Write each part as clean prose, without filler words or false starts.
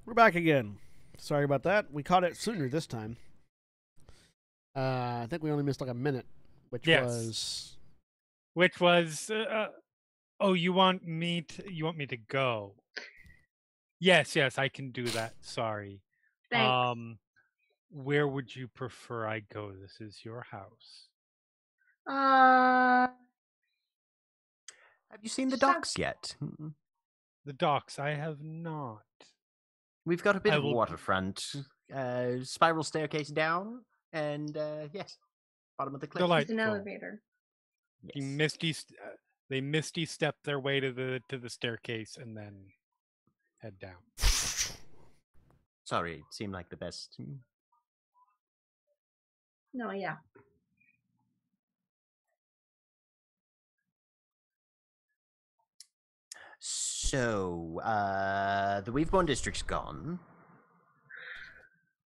We're back again. Sorry about that. We caught it sooner this time. I think we only missed like a minute, which Yes. was Which was, oh, you want me to go? Yes, I can do that. Sorry. Thanks. Where would you prefer I go? This is your house. Have you seen the docks yet? The docks, I have not. We've got a bit I of will- waterfront, spiral staircase down, and yes, bottom of the cliff. Delight- It's an Delightful. elevator. Yes. They misty step their way to the staircase and then head down. Sorry, it seemed like the best. No, yeah. So, the Weaveborn district's gone.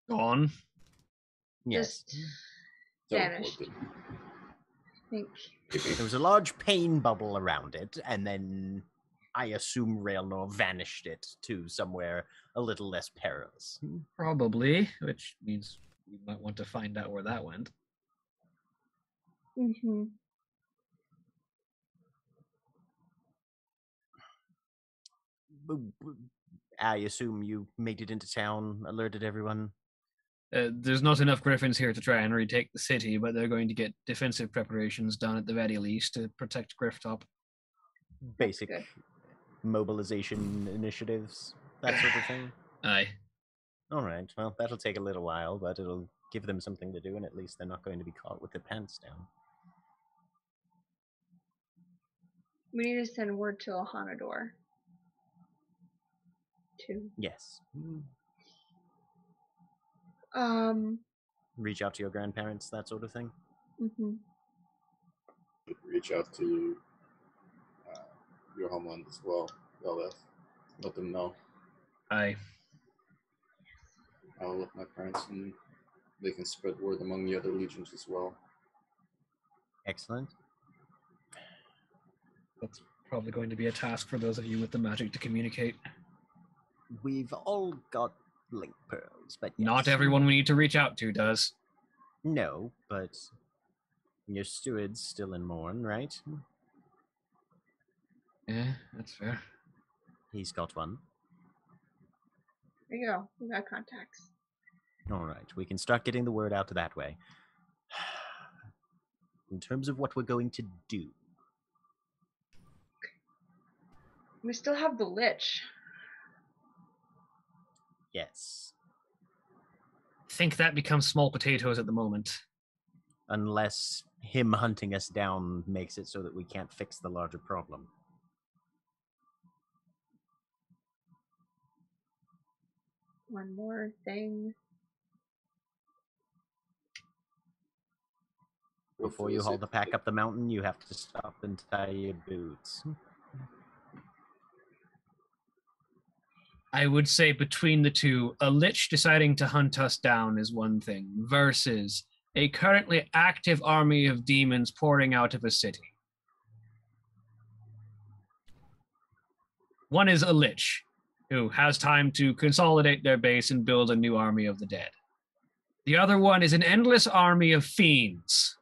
Gone. Yes. Just vanished. I think. There was a large pain bubble around it, and then I assume Raelnor vanished it to somewhere a little less perilous. Probably, which means we might want to find out where that went. Mm-hmm. I assume you made it into town, alerted everyone. There's not enough griffins here to try and retake the city, but they're going to get defensive preparations done at the very least to protect Grifftop. Basic mobilization initiatives, that sort of thing. Aye. All right. Well, that'll take a little while, but it'll give them something to do, and at least they're not going to be caught with their pants down. We need to send word to Alhanador. Too. Yes. Reach out to your grandparents, that sort of thing. Mm-hmm. Reach out to your homeland as well, Veleth. Let them know. Aye. I'll let my parents and they can spread word among the other legions as well. Excellent. That's probably going to be a task for those of you with the magic to communicate. We've all got link pearls, but yes. Not everyone we need to reach out to does. No, but your steward's still in Morn, right? Yeah, that's fair. He's got one. There you go. We got contacts. All right, we can start getting the word out that way. In terms of what we're going to do. We still have the Lich. Yes. I think that becomes small potatoes at the moment. Unless him hunting us down makes it so that we can't fix the larger problem. One more thing. Before you haul the pack up the mountain, you have to stop and tie your boots. I would say between the two, a lich deciding to hunt us down is one thing, versus a currently active army of demons pouring out of a city. One is a lich, who has time to consolidate their base and build a new army of the dead. The other one is an endless army of fiends.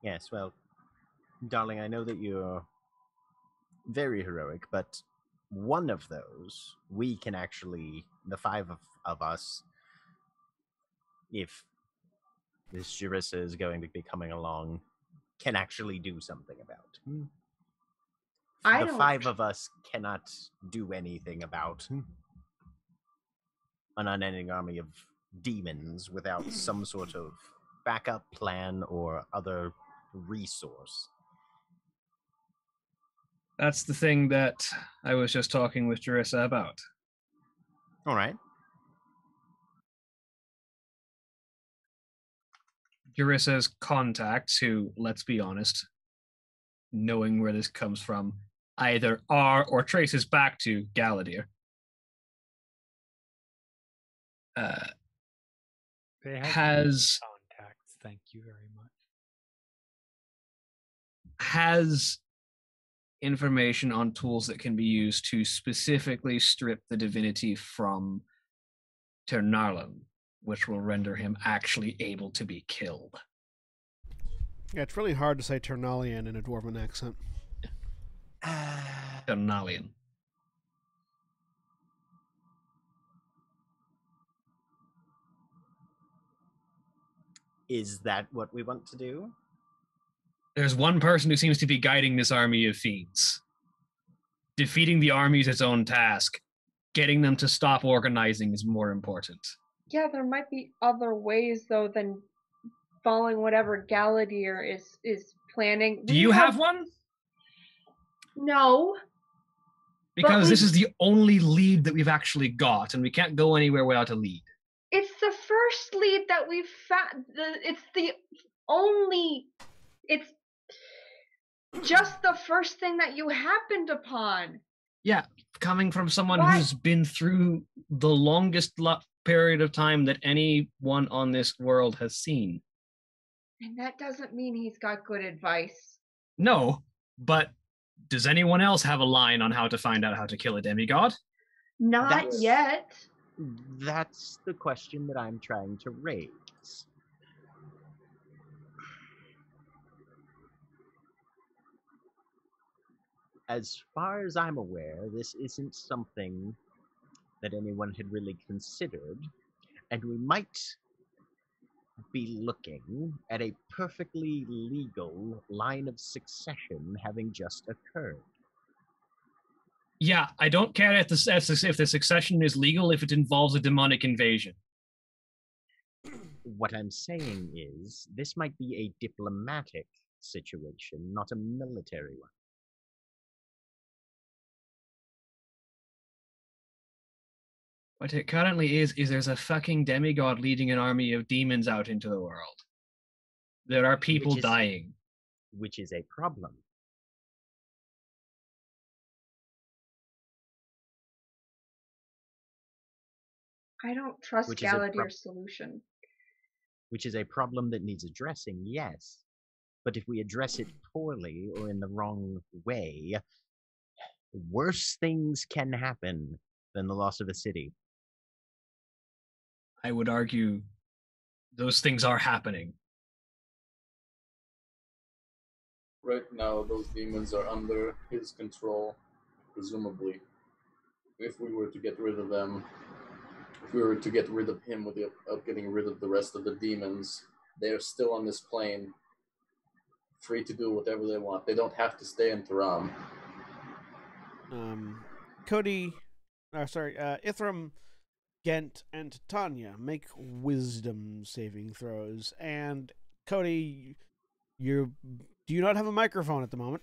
Yes, well, darling, I know that you're very heroic, but one of those, we can actually, the five of us, if this Jarissa is going to be coming along, can actually do something about. The five of us cannot do anything about an unending army of demons without some sort of backup plan or other resource. That's the thing that I was just talking with Jarissa about. All right. Jarissa's contacts, who, let's be honest, knowing where this comes from, either are or traces back to Galadir. They have Has contacts. Thank you very much. has information on tools that can be used to specifically strip the divinity from Ternarlan, which will render him actually able to be killed. Yeah, it's really hard to say Ternalian in a dwarven accent. Ternalian. Is that what we want to do? There's one person who seems to be guiding this army of fiends. Defeating the army is its own task. Getting them to stop organizing is more important. Yeah, there might be other ways though than following whatever Galadier is planning. Do you have one? No. Because this is the only lead that we've actually got, and we can't go anywhere without a lead. It's the first lead that we've found. It's the only. It's just the first thing that you happened upon. Yeah, coming from someone Why? who's been through the longest period of time that anyone on this world has seen. And that doesn't mean he's got good advice. No, but does anyone else have a line on how to find out how to kill a demigod? Not That's- yet. That's the question that I'm trying to raise. As far as I'm aware, this isn't something that anyone had really considered, and we might be looking at a perfectly legal line of succession having just occurred. Yeah, I don't care if the succession is legal if it involves a demonic invasion. What I'm saying is, this might be a diplomatic situation, not a military one. What it currently is there's a fucking demigod leading an army of demons out into the world. There are people Which is- dying. Which is a problem. I don't trust Which is a Galadier's solution. Which is a problem that needs addressing, yes. But if we address it poorly or in the wrong way, worse things can happen than the loss of a city. I would argue those things are happening. Right now, those demons are under his control, presumably. If we were to get rid of them, if we were to get rid of him without getting rid of the rest of the demons, they're still on this plane, free to do whatever they want. They don't have to stay in Tyram. Ithram, Gent, and Tanya make wisdom saving throws. And Cody, do you not have a microphone at the moment?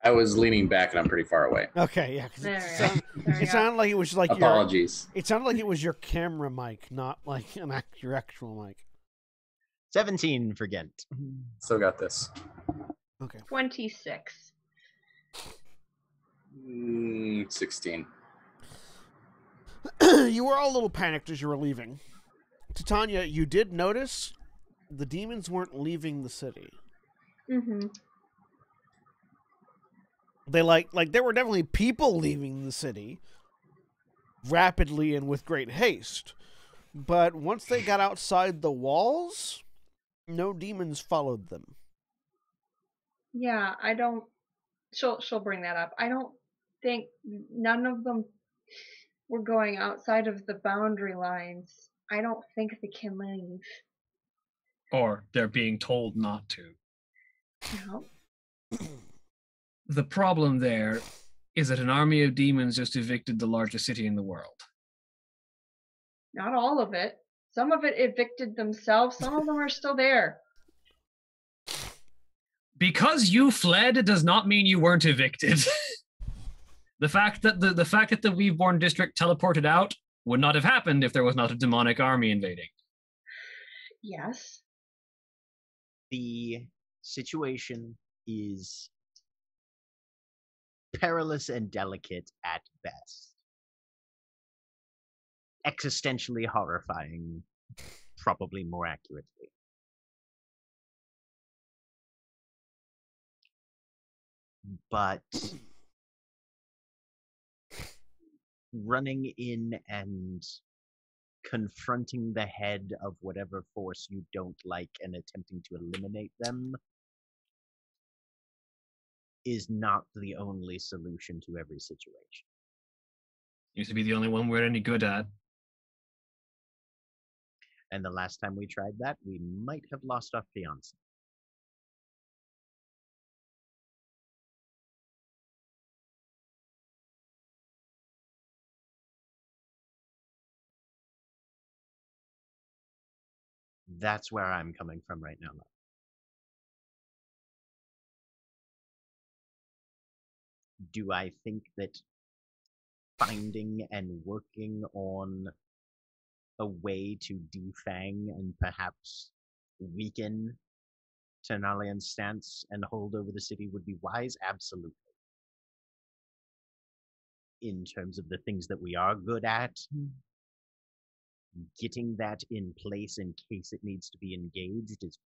I was leaning back and I'm pretty far away. Okay, yeah. 'Cause There it we go. sounded like it was like Apologies. It sounded like it was your camera mic, not like your actual mic. 17 for Ghent. Still got this. Okay. 26. 16. You were all a little panicked as you were leaving. Titania, you did notice the demons weren't leaving the city. Mm-hmm. They like there were definitely people leaving the city rapidly and with great haste. But once they got outside the walls, no demons followed them. Yeah, I don't. She'll bring that up. I don't think none of them were going outside of the boundary lines. I don't think they can leave. Or they're being told not to. No. The problem there is that an army of demons just evicted the largest city in the world. Not all of it. Some of it evicted themselves. Some of them are still there. Because you fled does not mean you weren't evicted. The fact that the Weaveborn district teleported out would not have happened if there was not a demonic army invading. Yes. The situation is perilous and delicate at best. Existentially horrifying, probably more accurately. but running in and confronting the head of whatever force you don't like and attempting to eliminate them is not the only solution to every situation. Used to be the only one we're any good at. And the last time we tried that, we might have lost our fiancé. That's where I'm coming from right now. Do I think that finding and working on a way to defang and perhaps weaken Ternalian's stance and hold over the city would be wise? Absolutely. In terms of the things that we are good at, getting that in place in case it needs to be engaged is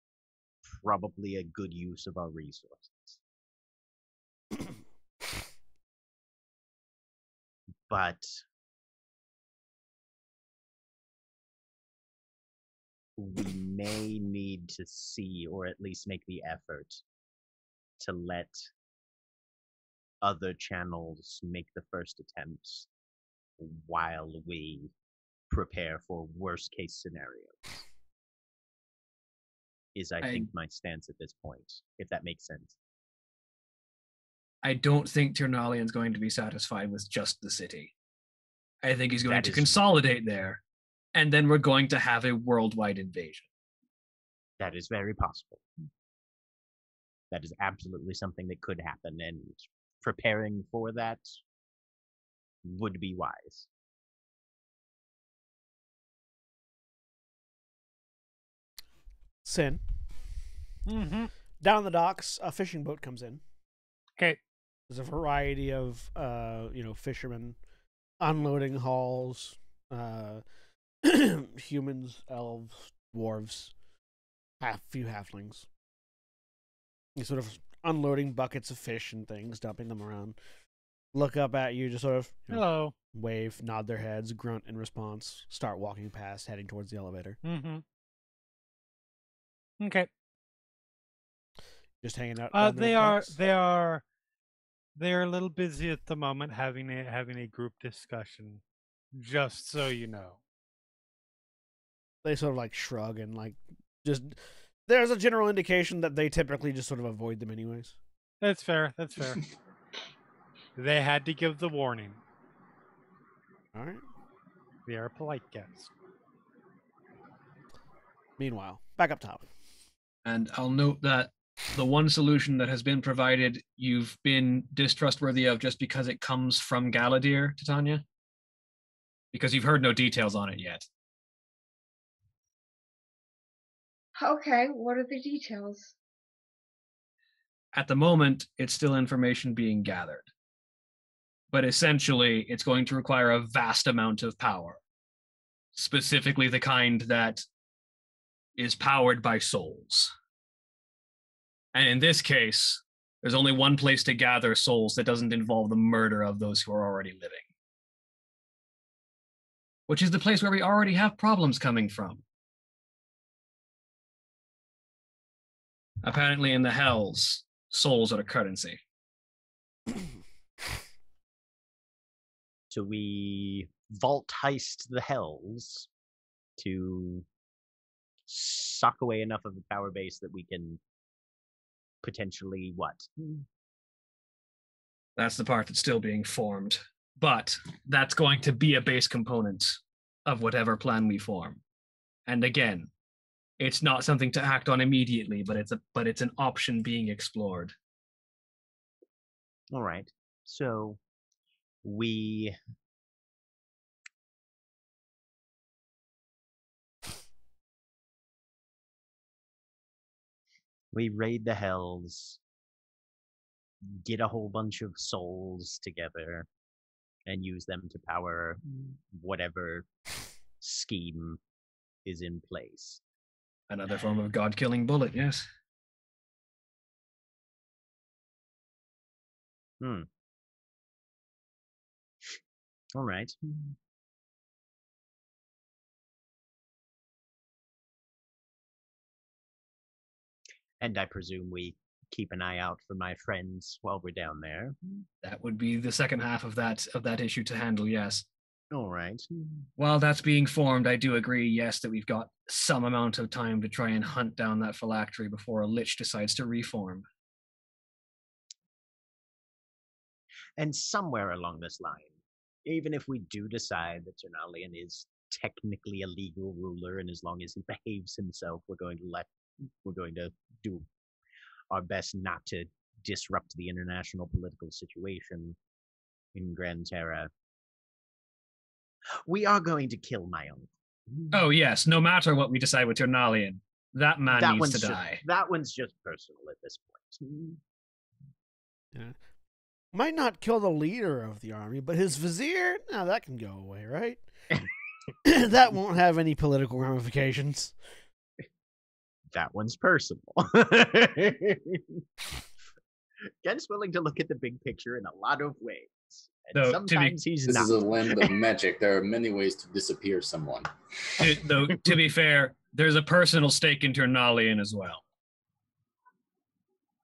probably a good use of our resources. But we may need to see, or at least make the effort, to let other channels make the first attempts while we prepare for worst case scenarios. Is I think my stance at this point, if that makes sense. I don't think Ternalian's going to be satisfied with just the city. I think he's going to consolidate there, and then we're going to have a worldwide invasion. That is very possible. That is absolutely something that could happen, and preparing for that would be wise. Sin. Mm-hmm. Down the docks, a fishing boat comes in. Okay. There's a variety of, fishermen unloading hauls, humans, elves, dwarves, few halflings. You sort of unloading buckets of fish and things, dumping them around. Look up at you, just sort of hello, wave, nod their heads, grunt in response, start walking past, heading towards the elevator. Mm-hmm. Okay. Just hanging out. They are a little busy at the moment, having a group discussion. Just so you know. They sort of like shrug and like just. There's a general indication that they typically just sort of avoid them anyways. That's fair. That's fair. They had to give the warning. All right. They are polite guests. Meanwhile, back up top. And I'll note that the one solution that has been provided, you've been distrustworthy of just because it comes from Galadir, Titania? Because you've heard no details on it yet. Okay, what are the details? At the moment, it's still information being gathered. But essentially, it's going to require a vast amount of power. Specifically the kind that is powered by souls. And in this case, there's only one place to gather souls that doesn't involve the murder of those who are already living. Which is the place where we already have problems coming from. Apparently in the Hells, souls are a currency. So we vault heist the Hells to suck away enough of the power base that we can potentially what? That's the part that's still being formed. But that's going to be a base component of whatever plan we form. And again, it's not something to act on immediately, but it's an option being explored. All right. So we raid the Hells, get a whole bunch of souls together, and use them to power whatever scheme is in place. Another form of god-killing bullet, yes. Hmm. All right. And I presume we keep an eye out for my friends while we're down there. That would be the second half of that issue to handle, yes. All right. While that's being formed, I do agree, yes, that we've got some amount of time to try and hunt down that phylactery before a lich decides to reform. And somewhere along this line, even if we do decide that Ternalian is technically a legal ruler, and as long as he behaves himself, we're going to do our best not to disrupt the international political situation in Gran Terra. We are going to kill my uncle. Oh, yes, no matter what we decide with Ternalian, that man needs to die. That one's just personal at this point. Yeah. Might not kill the leader of the army, but his vizier, now that can go away, right? That won't have any political ramifications. That one's personal. Gen's willing to look at the big picture in a lot of ways. And Though, sometimes he's This not. is a land of magic. There are many ways to disappear someone. Though, to be fair, there's a personal stake in Ternalian as well.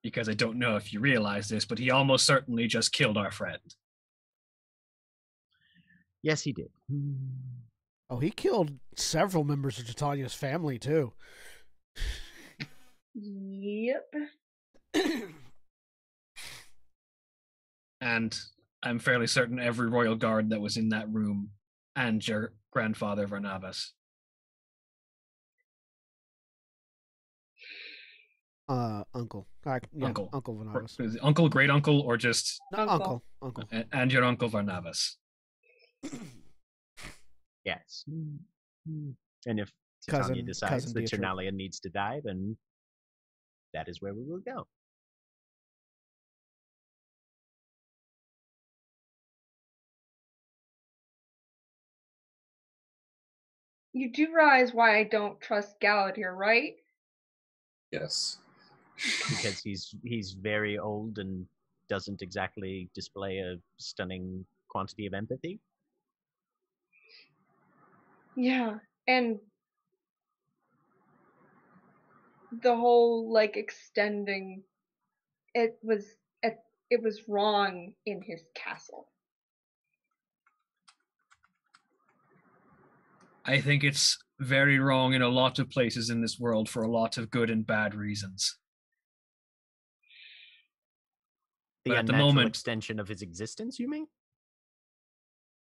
Because I don't know if you realize this, but he almost certainly just killed our friend. Yes, he did. Oh, he killed several members of Titania's family, too. Yep. And I'm fairly certain every royal guard that was in that room and your grandfather Varnavas. Uncle. Yeah, Uncle. Uncle Varnavas. Is it uncle, great uncle, or just No, Uncle. Uncle. and your uncle Varnavas? Yes. And if Cousin- Titania decides cousin that Dietrich. Ternalian needs to die, then that is where we will go. You do realize why I don't trust Galadir, right? Yes. Because he's very old and doesn't exactly display a stunning quantity of empathy. Yeah, and the whole like extending it was wrong in his castle. I think it's very wrong in a lot of places in this world for a lot of good and bad reasons. The But at the unnatural moment- extension of his existence, you mean?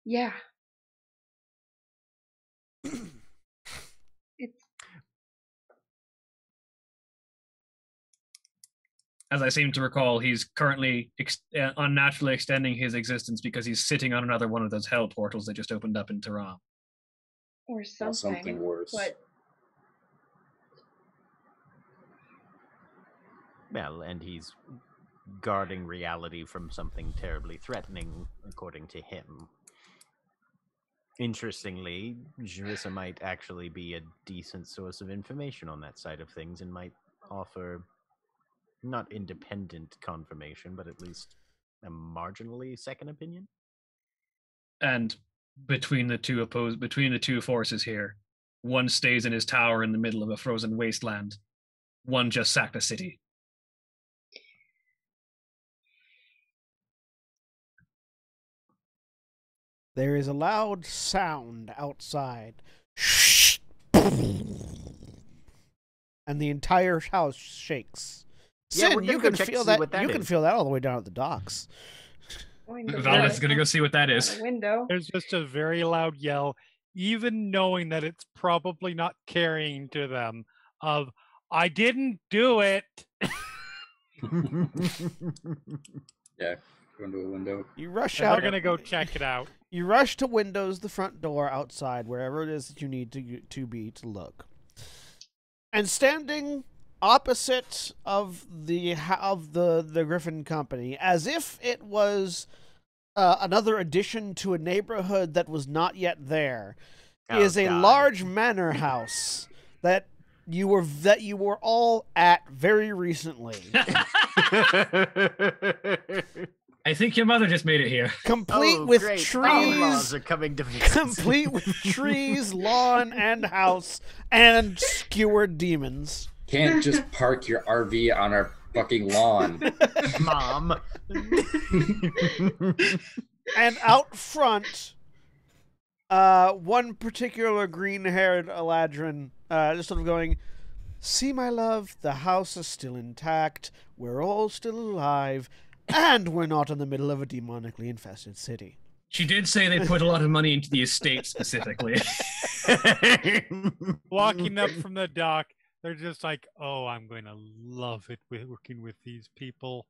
Yeah. It's As I seem to recall, he's currently unnaturally extending his existence because he's sitting on another one of those hell portals that just opened up in Tyram. or Or something. something worse. But Well, and he's guarding reality from something terribly threatening, according to him. Interestingly, Jarissa might actually be a decent source of information on that side of things and might offer not independent confirmation, but at least a marginally second opinion. And between the two forces here, one stays in his tower in the middle of a frozen wasteland. One just sacked a city. There is a loud sound outside. And the entire house shakes. Yeah, Sin, we're gonna you go can check to feel see that. what that You can is. feel that all the way down at the docks. Valdez is going to go see what that is. the window. There's just a very loud yell, even knowing that it's probably not carrying to them, of, I didn't do it. Yeah, go into a window. You rush And out. they're going to go check it out. You rush to windows, the front door, outside, wherever it is that you need to be to look. And standing opposite of the Griffin Company, as if it was another addition to a neighborhood that was not yet there, Oh, is a God. large manor house that you were all at very recently. I think your mother just made it here. Complete Oh, with great. In-laws trees. are coming to visit. Complete with trees, lawn, and house, and skewered demons. Can't just park your RV on our fucking lawn. Mom. And out front, one particular green-haired Eladrin just sort of going, "See, my love, the house is still intact, we're all still alive, and we're not in the middle of a demonically infested city." She did say they put a lot of money into the estate specifically. Walking up from the dock, they're just like, "Oh, I'm going to love it working with these people."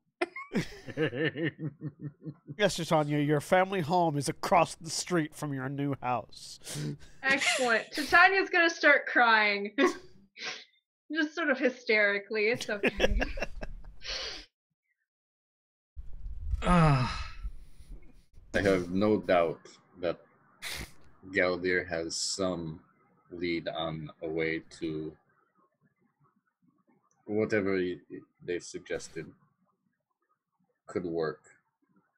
Yes, Titania, your family home is across the street from your new house. Excellent. Titania's gonna start crying. Just sort of hysterically. It's okay. Ah, I have no doubt that Galdir has some lead on a way to whatever they suggested could work.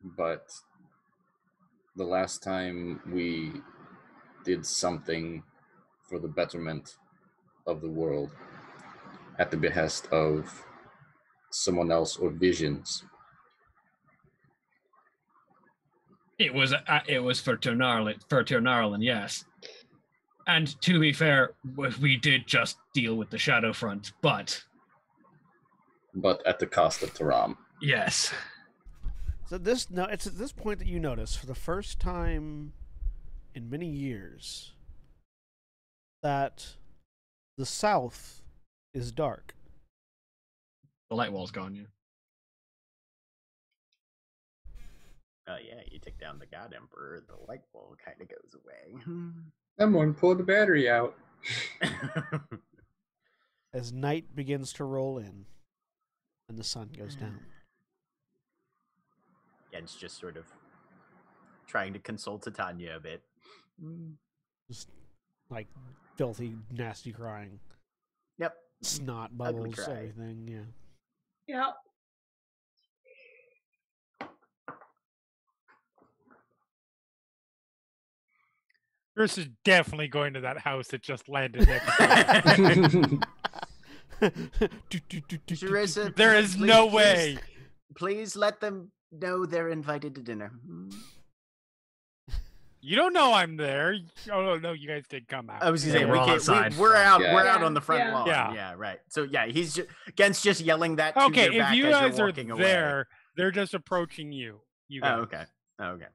But the last time we did something for the betterment of the world at the behest of someone else or visions, it was for Ternarlin, yes. And to be fair, we did just deal with the Shadowfront, but at the cost of Tyram. yes. So it's at this point that you notice, for the first time in many years, that the south is dark. The light wall's gone, yeah. Oh yeah, you take down the God Emperor, the light bulb kind of goes away. Someone pull the battery out. As night begins to roll in and the sun goes down. Yeah, it's just sort of trying to console Titania a bit. Just like filthy, nasty crying. Yep. Snot Ugly bubbles, cry. everything, yeah. Yep. Chris is definitely going to that house that just landed next to Sharissa, There is please- no please- way. Please let them know they're invited to dinner. You don't know I'm there. Oh no, you guys did come out. I was gonna Yeah, say we're all outside. we're out. Yeah. We're out Yeah, on the front yeah. lawn. Yeah. Yeah, right. So yeah, he's just Gen's just yelling that. To Okay, your if back you as guys you're are walking away. there, they're just approaching you. You guys. Oh, okay. Okay.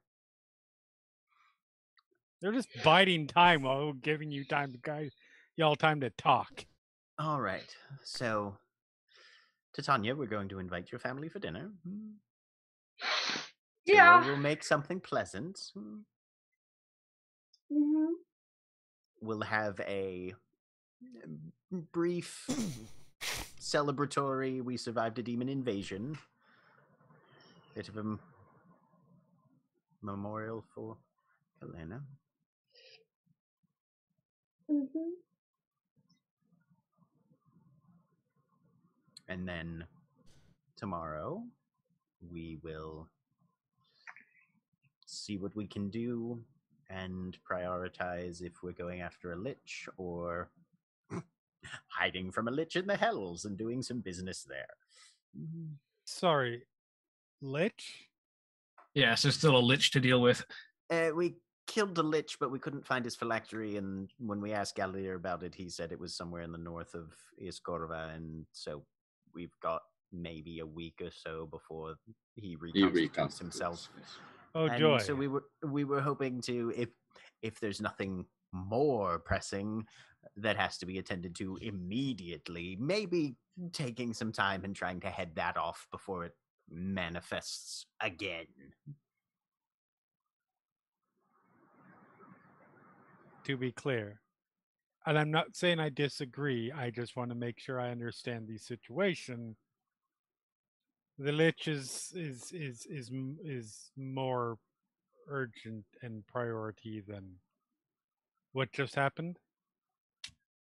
They're just biding time while giving you time to y'all time to talk. All right. So, Titania, we're going to invite your family for dinner. Yeah. We'll make something pleasant. Hmm. We'll have a brief celebratory. We survived a demon invasion. Bit of a memorial for Helena. Hmm. And then tomorrow we will see what we can do and prioritize if we're going after a lich or hiding from a lich in the hells and doing some business there. Sorry, Lich? Yeah, so still a lich to deal with. We killed the lich, but we couldn't find his phylactery, and when we asked Gallier about it, he said it was somewhere in the north of Iskorva, and so we've got maybe a week or so before he reconstitutes himself. Oh And joy. so we were hoping to, if there's nothing more pressing that has to be attended to immediately, maybe taking some time and trying to head that off before it manifests again. To be clear. And I'm not saying I disagree. I just want to make sure I understand the situation. The Lich is more urgent and priority than what just happened.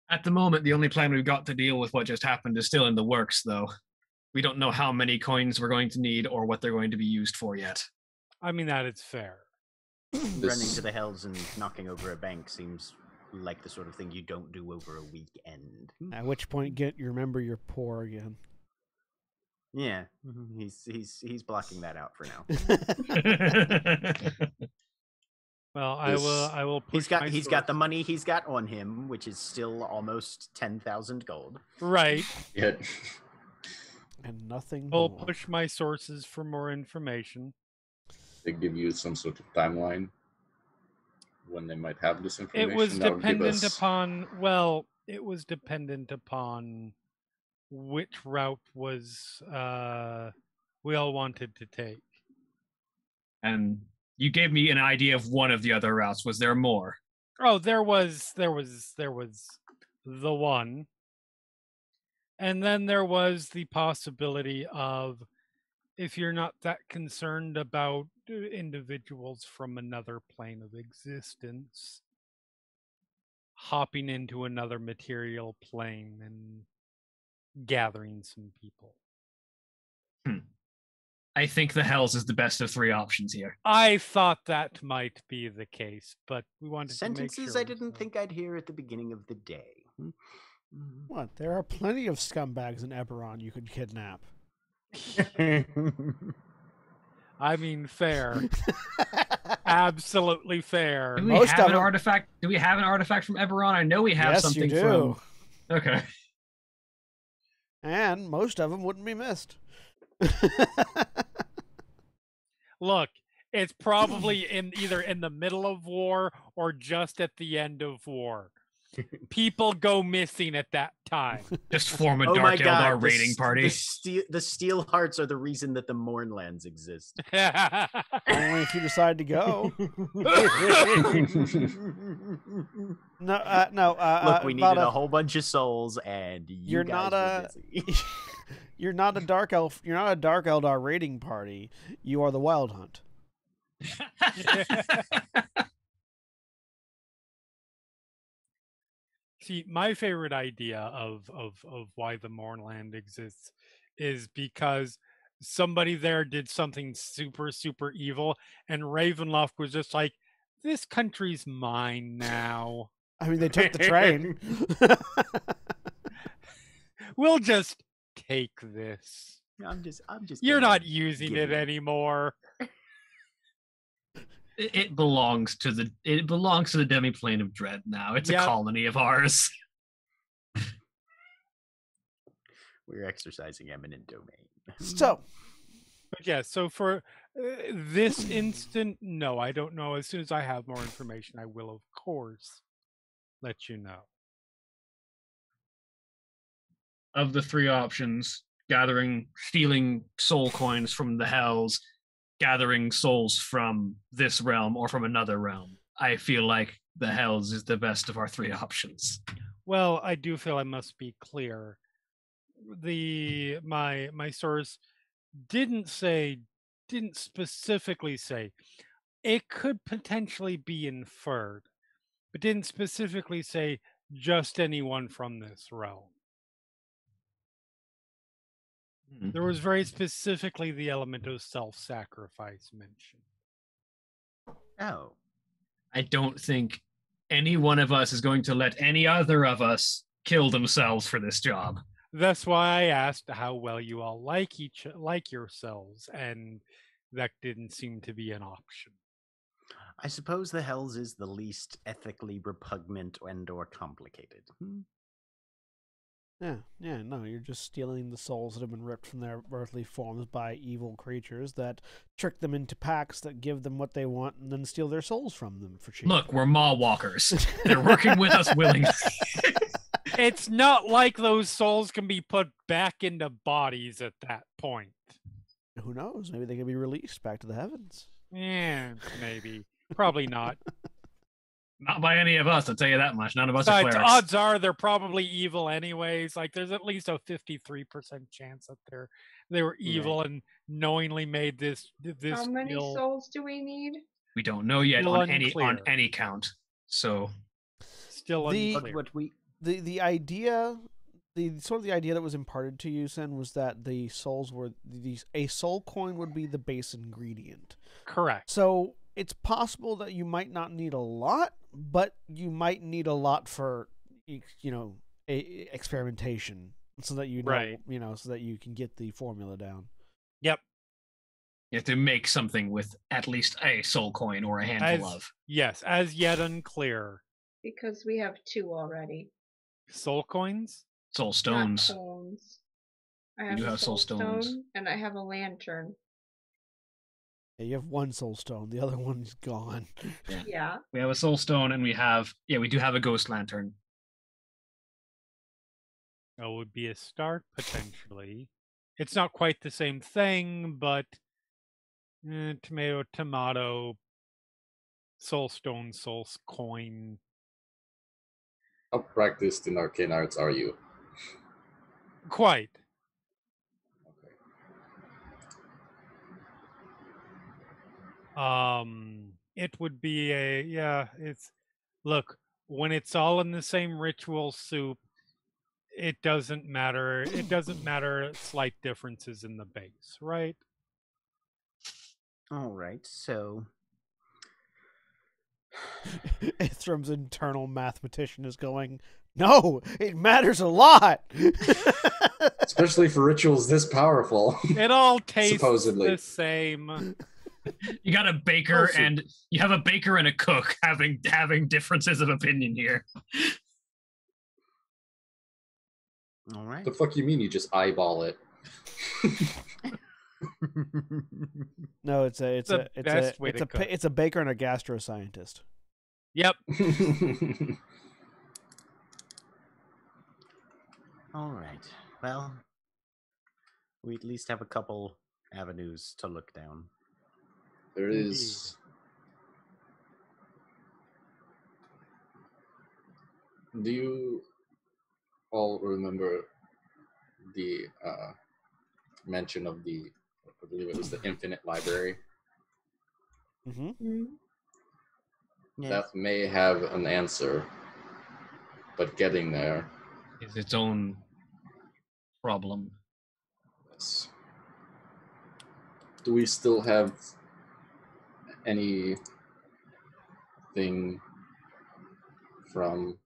At the moment, the only plan we've got to deal with what just happened is still in the works, though. We don't know how many coins we're going to need or what they're going to be used for yet. I mean, that is fair. Running to the hells and knocking over a bank seems like the sort of thing you don't do over a weekend. At which point, you remember you're poor again. Yeah, he's blocking that out for now. Well, I will push He's got the money he's got on him, which is still almost 10,000 gold. Right. Yeah. And nothing I'll more. push my sources for more information. They give you some sort of timeline when they might have this information. It was That would give dependent us- upon, it was dependent upon which route was we all wanted to take. And you gave me an idea of one of the other routes. Was there more? Oh, there was the one. And then there was the possibility of, if you're not that concerned about individuals from another plane of existence, hopping into another material plane and gathering some people. I think the Hells is the best of three options here. I thought that might be the case, but we wanted Sentences to make sure. I didn't think I'd hear at the beginning of the day. What? There are plenty of scumbags in Eberron you could kidnap. I mean, fair. Absolutely fair. Do we Most have of an them- artifact? Do we have an artifact from Eberron? I know we have Yes, something you do. from. Okay. And most of them wouldn't be missed. Look, it's probably either in the middle of war or just at the end of war. People go missing at that time. Just form a Oh my Dark god, Eldar raiding party. The Steel Hearts are the reason that the Mournlands exist. Only if you decide to go. No. Look, we needed Vada, a whole bunch of souls, and You're guys not were a- busy. You're not a dark elf. You're not a Dark Eldar raiding party. You are the Wild Hunt. See, my favorite idea of why the Mournland exists is because somebody there did something super, super evil, and Ravenloft was just like, this country's mine now. I mean, they took the train. We'll just take this. I'm just. You're gonna not using give it you- anymore. It belongs to the demiplane of Dread now. It's Yep. a colony of ours. We're exercising eminent domain. So, But yeah, so for this instant, no, I don't know. As soon as I have more information, I will, of course, let you know. Of the three options, stealing soul coins from the Hells, gathering souls from this realm or from another realm, I feel like the Hells is the best of our three options. Well, I do feel I must be clear. My source didn't specifically say. It could potentially be inferred, but didn't specifically say just anyone from this realm. There was very specifically the element of self-sacrifice mentioned. Oh, I don't think any one of us is going to let any other of us kill themselves for this job. That's why I asked how well you all like yourselves, and that didn't seem to be an option. I suppose the Hells is the least ethically repugnant and/or complicated. yeah, no, you're just stealing the souls that have been ripped from their earthly forms by evil creatures that trick them into pacts that give them what they want and then steal their souls from them for cheap. Look, we're Maw Walkers. They're working with us willingly. It's not like those souls can be put back into bodies at that point. Who knows? Maybe they can be released back to the heavens. Yeah, maybe. Probably not. Not by any of us, I'll tell you that much. None of us are Besides, clerics. odds are they're probably evil anyways. Like, there's at least a 53% chance that they were evil and knowingly made this How many deal. souls do we need? We don't know yet Still on unclear. any count. So Still The- unclear. What we The idea the idea that was imparted to you, Sen, was that the souls were a soul coin would be the base ingredient. Correct. So it's possible that you might not need a lot, but you might need a lot for experimentation, so that Right. so that you can get the formula down. Yep. You have to make something with at least a soul coin or a handful of. Yes, as yet unclear. Because we have 2 already. Soul coins? Soul Not stones. cones. I You have do a have soul stones. stone and I have a lantern. Yeah, you have one soul stone. The other one's gone. Yeah. We have a soul stone and we do have a ghost lantern. That would be a start, potentially. It's not quite the same thing, but tomato, tomato, soul stone, soul coin. How practiced in arcane arts are you? Quite. It would be look, when it's all in the same ritual soup, it doesn't matter. It doesn't matter slight differences in the base, right? All right, so Ithram's internal mathematician is going, no, it matters a lot. Especially for rituals this powerful. It all tastes Supposedly. the same. You got a baker Also- and you have a baker and a cook having differences of opinion here. all right. The fuck you mean you just eyeball it? No, it's a baker and a gastroscientist. Yep. All right. Well, we at least have a couple avenues to look down. There is. Do you all remember the mention of I believe it was the Infinite Library? Mm-hmm. Mm. Yes. That may have an answer, but getting there. Is its own problem. Yes. Do we still have anything from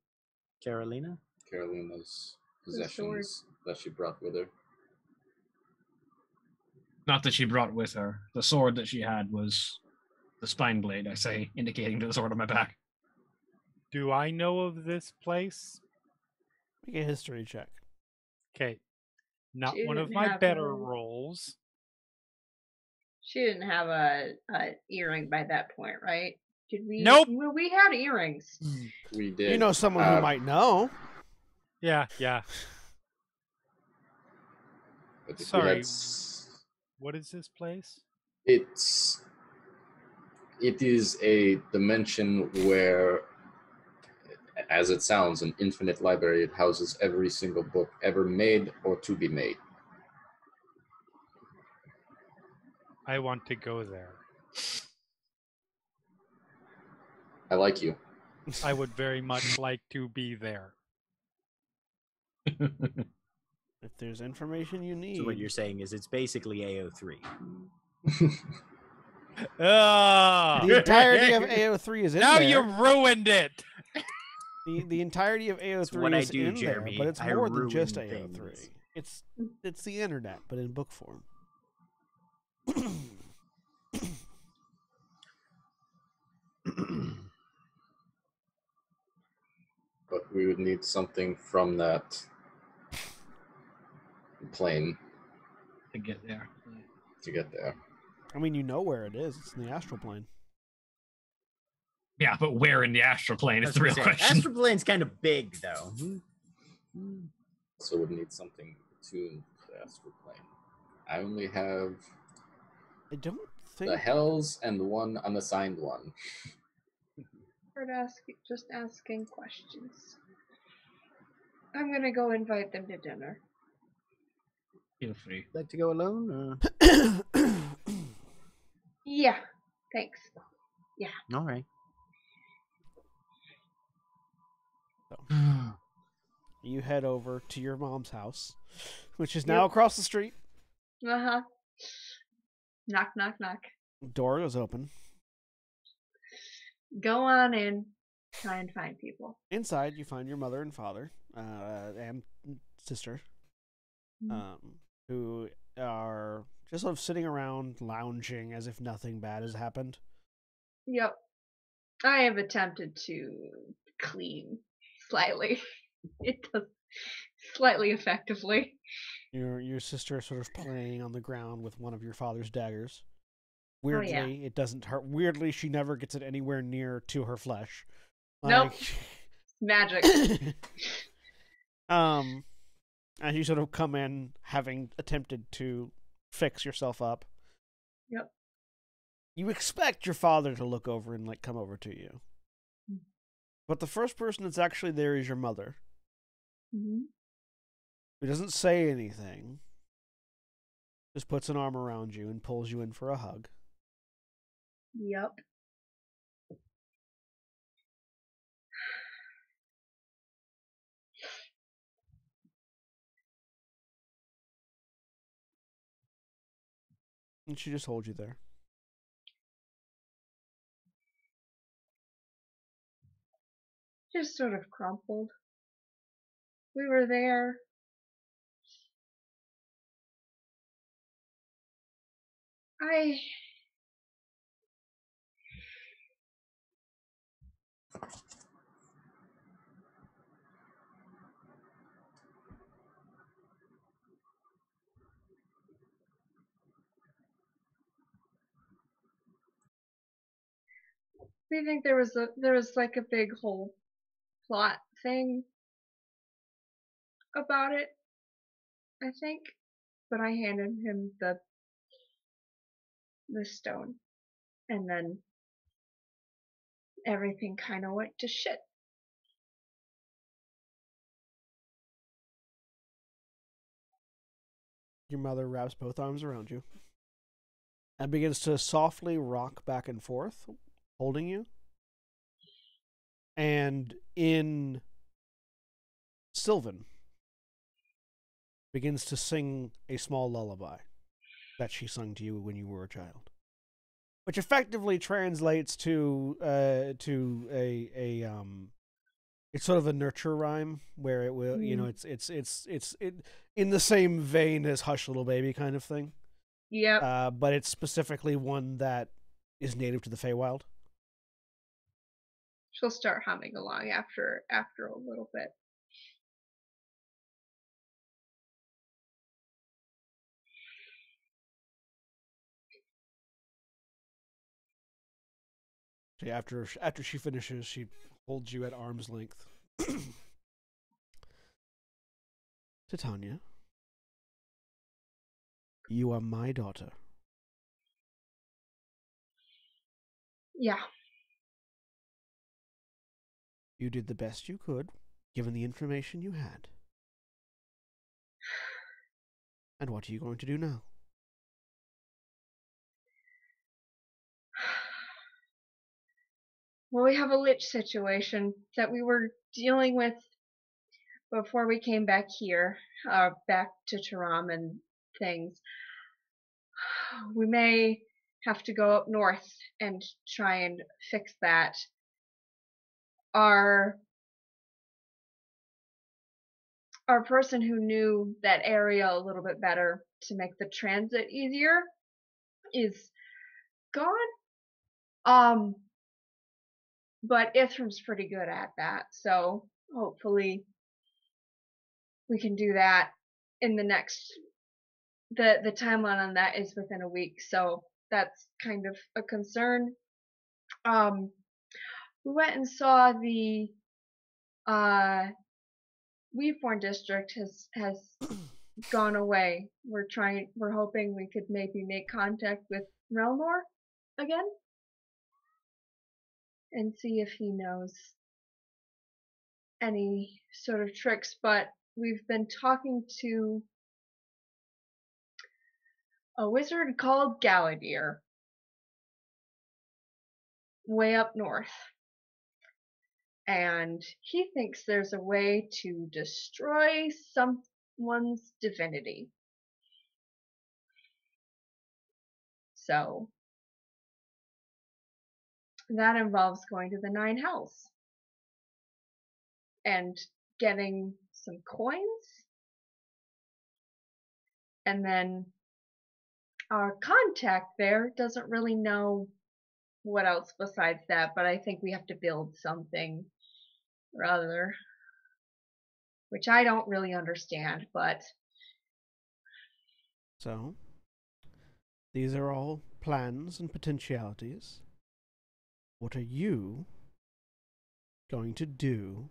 Carolina? Carolina's The sword. possessions that she brought with her? Not that she brought with her. The sword that she had was the spine blade, I say, indicating to the sword on my back. Do I know of this place? Make a history check. Okay. Not She one of didn't my have better a- rolls. She didn't have a earring by that point, right? Did we? Nope. Well, we had earrings. We did. You know someone who might know. Yeah. But if we Sorry. had What is this place? it is a dimension where, as it sounds, an infinite library. It houses every single book ever made or to be made. I want to go there. I like you. I would very much like to be there. If there's information you need. So what you're saying is it's basically AO3. Ah! The entirety of AO3 is in Now there. you ruined it. The entirety of AO3 what I is do, in Jeremy. there, but it's I more than just ruin AO3. things. It's the internet, but in book form. But we would need something from that plane To get there. to get there. I mean, you know where it is. It's in the astral plane. Yeah, but where in the astral plane I is was the gonna real say, question. Astral Plane's kind of big, though. So we'd need something tuned to the astral plane. I only have I don't think. the hells and one unassigned one. Just asking questions. I'm gonna go invite them to dinner. Feel free. Like to go alone? Yeah, thanks. All right. you head over to your mom's house, which is now across the street. Uh-huh. Knock, knock, knock. Door is open. Go on in. Try and find people. Inside, you find your mother and father, and sister, who are just sort of sitting around, lounging as if nothing bad has happened. Yep. I have attempted to clean slightly. It does slightly effectively. Your sister is sort of playing on the ground with one of your father's daggers. Weirdly, it doesn't hurt. Weirdly, she never gets it anywhere near to her flesh. Nope. Magic. And you sort of come in having attempted to fix yourself up. Yep. You expect your father to look over and come over to you. But the first person that's actually there is your mother. Mm-hmm. Who doesn't say anything. Just puts an arm around you and pulls you in for a hug. Yep. And she just holds you there. Just sort of crumpled. We were there. I think there was like a big whole plot thing about it, I think. But I handed him the stone, and then everything kind of went to shit. Your mother wraps both arms around you and begins to softly rock back and forth, holding you. And in Sylvan, begins to sing a small lullaby that she sung to you when you were a child, which effectively translates to it's sort of a nurture rhyme where it will it's in the same vein as Hush Little Baby kind of thing. Yep. But it's specifically one that is native to the Feywild. She'll start humming along after a little bit. After she finishes, she holds you at arm's length. Titania, you are my daughter. Yeah. You did the best you could, given the information you had. And what are you going to do now? Well, we have a lich situation that we were dealing with before we came back here, back to Tyram and things. We may have to go up north and try and fix that. Our person who knew that area a little bit better to make the transit easier is gone. But Ithram's pretty good at that, so hopefully we can do that in the next. The timeline on that is within a week, so that's kind of a concern. We went and saw the Weaveborn district has gone away. We're hoping we could maybe make contact with Relnor again and see if he knows any sort of tricks, but we've been talking to a wizard called Galadir way up north. and he thinks there's a way to destroy someone's divinity. So that involves going to the Nine Hells and getting some coins, and then our contact there doesn't really know what else besides that, but I think we have to build something or other, which I don't really understand, but So, these are all plans and potentialities. What are you going to do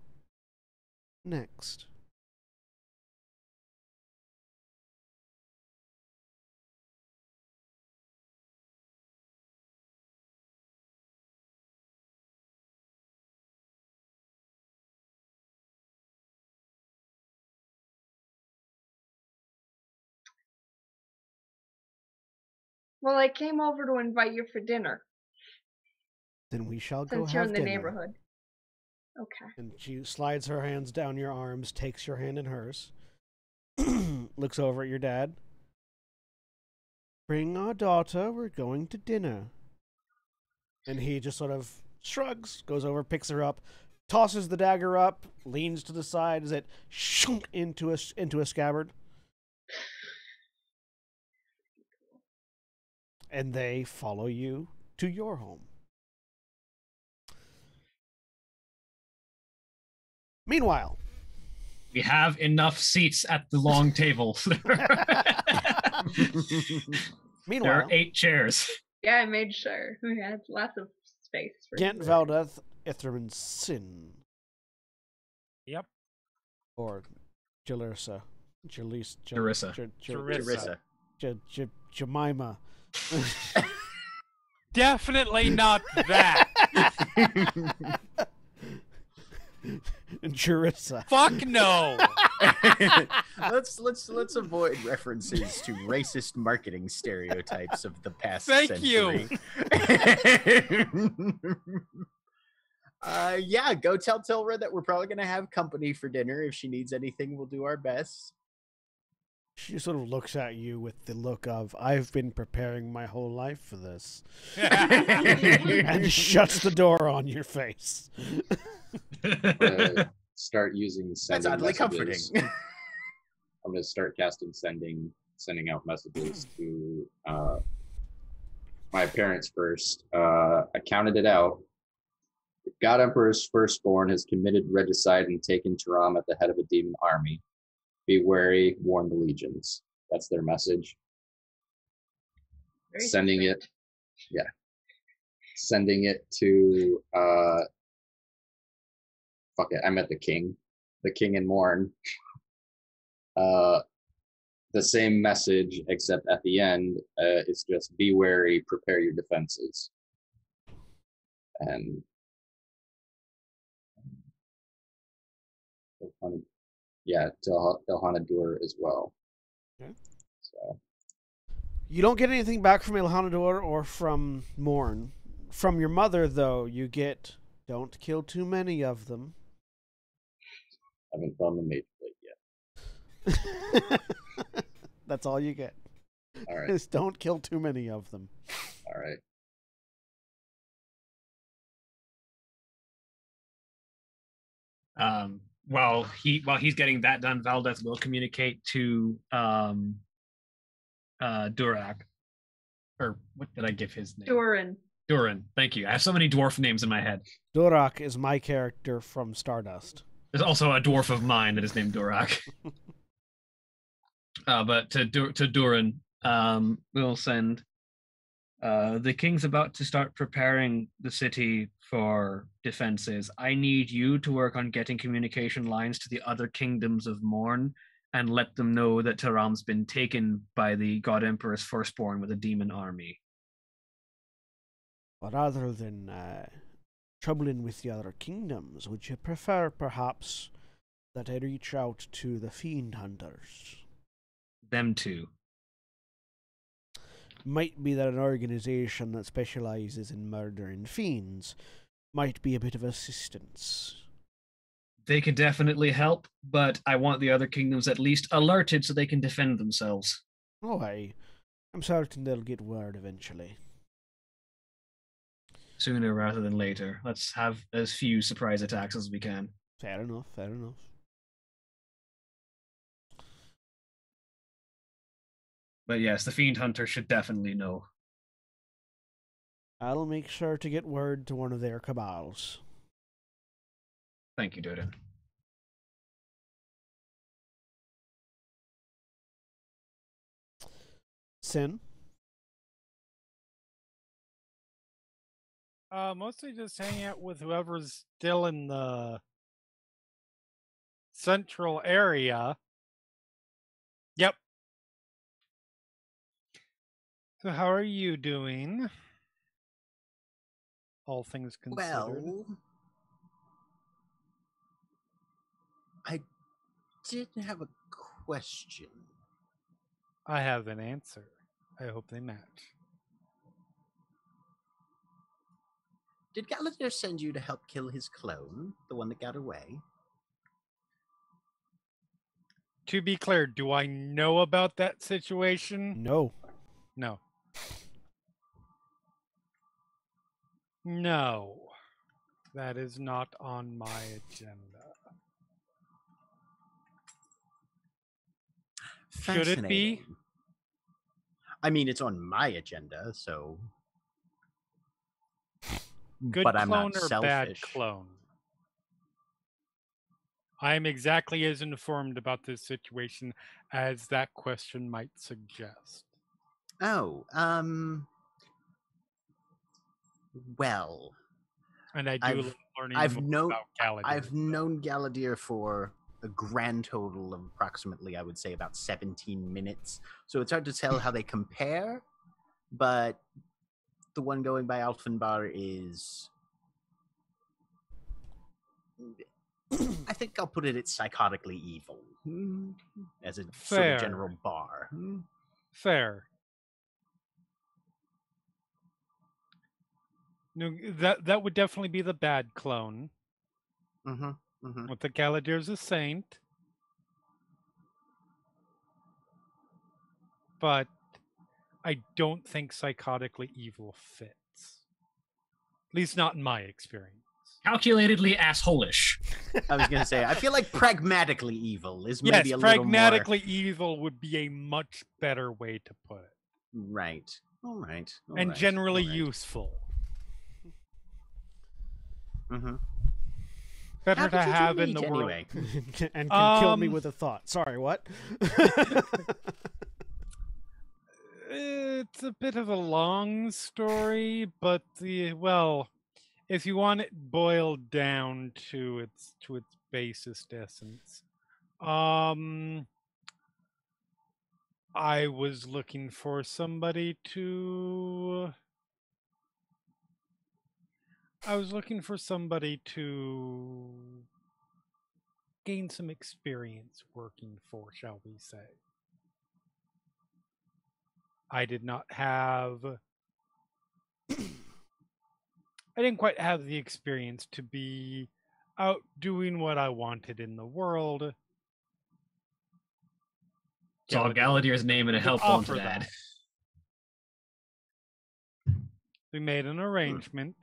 next? well, I came over to invite you for dinner Then we shall go since you're have in the dinner. neighborhood. Okay. And she slides her hands down your arms, takes your hand in hers, looks over at your dad. Bring our daughter, we're going to dinner. And he just sort of shrugs, goes over, picks her up, tosses the dagger up, leans to the side as it shunk into a scabbard. And they follow you to your home. Meanwhile, We have enough seats at the long table. meanwhile, There are 8 chairs. Yeah, I made sure we had lots of space for Gent you. Valdeth Ithramin Sin. Yep. Or Jalursa. Jarissa. Jemima. Definitely not that. Jarissa. Fuck no. let's avoid references to racist marketing stereotypes of the past Thank century. Yeah, go tell Tilra that we're probably gonna have company for dinner. If she needs anything, we'll do our best. She sort of looks at you with the look of, I've been preparing my whole life for this. And shuts the door on your face. Start using sending That's oddly messages. comforting. I'm gonna start casting sending out messages to my parents first. I counted it out. The God Emperor's firstborn has committed regicide and taken Tyram at the head of a demon army. Be wary, warn the legions. That's their message. Very Sending succinct. Sending it to fuck it, I met the king in Morn. The same message, except at the end, it's just be wary, prepare your defenses. And yeah, Delhanadur as well. Okay. So You don't get anything back from Ilhanador or from Morn. From your mother, though, you get, don't kill too many of them. I haven't done the mage plate yet. That's all you get. All right. Is don't kill too many of them. All right. While he's getting that done, Valdeth will communicate to Durak. Or what did I give his name? Durin. Thank you. I have so many dwarf names in my head. Durak is my character from Stardust. There's also a dwarf of mine that is named Durak. But to Durin, we'll send. The king's about to start preparing the city for defenses. I need you to work on getting communication lines to the other kingdoms of Morn and let them know that Tyram's been taken by the God Emperor's firstborn with a demon army. But other than troubling with the other kingdoms, would you prefer, perhaps, that I reach out to the Fiend Hunters? Them two. Might be that an organization that specializes in murdering fiends might be a bit of assistance. They can definitely help, but I want the other kingdoms at least alerted so they can defend themselves. Oh, I'm certain they'll get word eventually. Sooner rather than later. Let's have as few surprise attacks as we can. Fair enough, fair enough. But yes, the Fiend Hunter should definitely know. I'll make sure to get word to one of their cabals. Thank you, Doden. Sin? Mostly just hanging out with whoever's still in the central area. Yep. So how are you doing? All things considered. Well, I did have a question. I have an answer. I hope they match. Did Galadriel send you to help kill his clone, the one that got away? To be clear, do I know about that situation? No. No. No. That is not on my agenda. Should it be? Fascinating. I mean, it's on my agenda, so. Good but I'm clone not or selfish. bad clone? I am exactly as informed about this situation as that question might suggest. Oh, well. And I do love learning I've more about Galadir. I've known Galadir for a grand total of approximately, I would say, about 17 minutes. So it's hard to tell how they compare, but the one going by Alfenbar is... I think I'll put it at psychotically evil, as a sort of general bar. Fair. No, that would definitely be the bad clone. With the Galadir's a saint. But I don't think psychotically evil fits. At least not in my experience. Calculatedly assholish. I was going to say, I feel like pragmatically evil is maybe a little more... Yes, pragmatically evil would be a much better way to put it. Right. All right. And generally useful. Better to have in the world. Anyway. And can kill me with a thought. Sorry, what? It's a bit of a long story, but if you want it boiled down to its basest essence, I was looking for somebody to gain some experience working for, shall we say. I didn't quite have the experience to be out doing what I wanted in the world. Saw Galadir's name in a help wanted ad. We made an arrangement.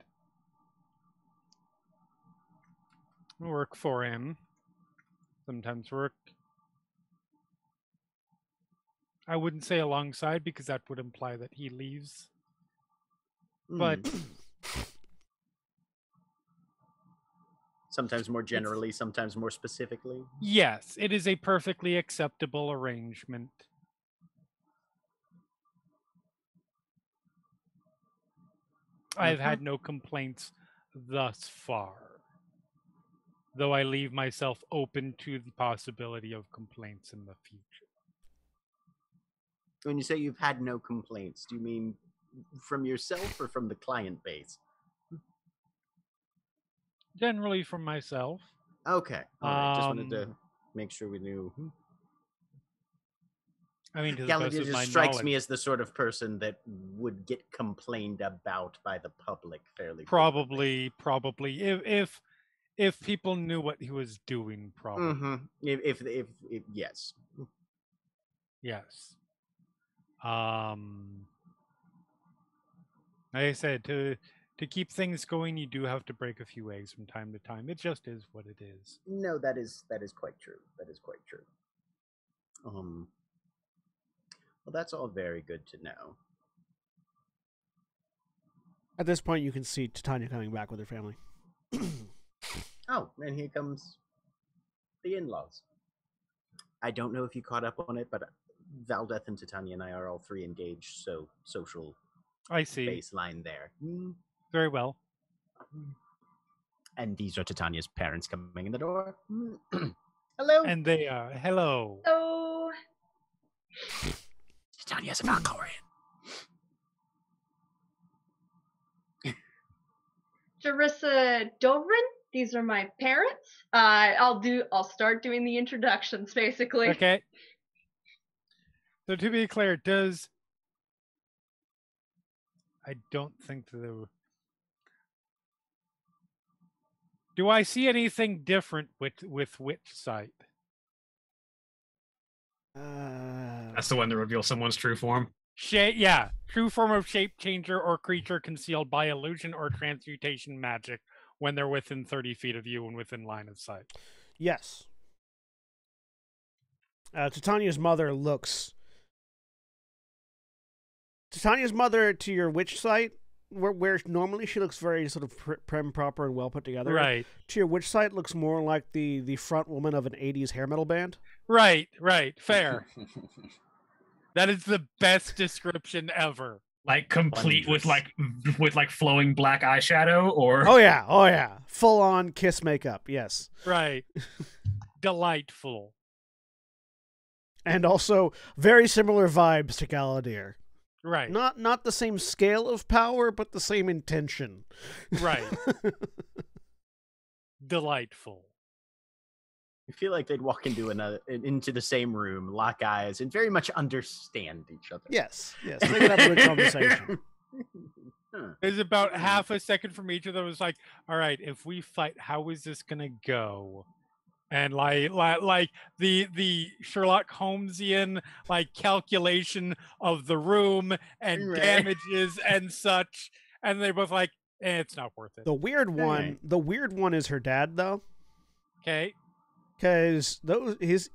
Work for him. Sometimes work. I wouldn't say alongside because that would imply that he leaves. But sometimes more generally, sometimes more specifically. Yes, it is a perfectly acceptable arrangement. I've had no complaints thus far, though I leave myself open to the possibility of complaints in the future. When you say you've had no complaints, do you mean from yourself or from the client base? Generally from myself. Okay. All right. Just wanted to make sure we knew. I mean, to the best Galadia of my just strikes knowledge, me as the sort of person that would get complained about by the public fairly probably if people knew what he was doing, probably. Mm-hmm. If yes. Yes. Like I said, to keep things going, you do have to break a few eggs from time to time. It just is what it is. No, that is quite true. That is quite true. Well, that's all very good to know. At this point, you can see Titania coming back with her family. Oh, and here comes the in-laws. I don't know if you caught up on it, but Valdeth and Titania and I are all three engaged, so social I see. baseline there. Very well. And these are Titania's parents coming in the door. Hello. And they are hello. Oh, Titania's a Valkyrian. Jarissa Dobrin. These are my parents. I'll start doing the introductions basically. Okay. So to be clear, I don't think do I see anything different with which site? That's the one that reveals someone's true form. Yeah, true form of shape changer or creature concealed by illusion or transmutation magic when they're within 30 feet of you and within line of sight. Yes. Titania's mother looks... Titania's mother to your witch site, where normally she looks very sort of prim, proper, and well put together. Right. To your witch site looks more like the front woman of an 80s hair metal band. Right. Fair. That is the best description ever. Like complete with like flowing black eyeshadow, or Oh yeah. Full on kiss makeup, yes. Right. Delightful. And also very similar vibes to Galadir. Right. Not the same scale of power, but the same intention. Right. Delightful. I feel like they'd walk into the same room, lock eyes, and very much understand each other. Yes. They could have a good conversation. There's about half a second from each of them. It's like, all right, if we fight, how is this gonna go? And like the Sherlock Holmesian calculation of the room and damages and such, and they're both like, it's not worth it. The weird one is her dad though. Okay. Because his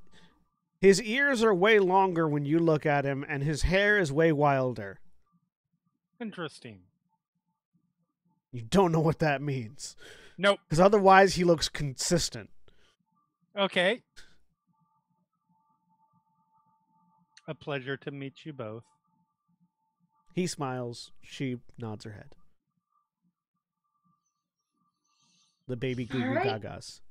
ears are way longer when you look at him, and his hair is way wilder. Interesting. You don't know what that means. Nope. Because otherwise he looks consistent. Okay. A pleasure to meet you both. He smiles. She nods her head. The baby goo goo gagas.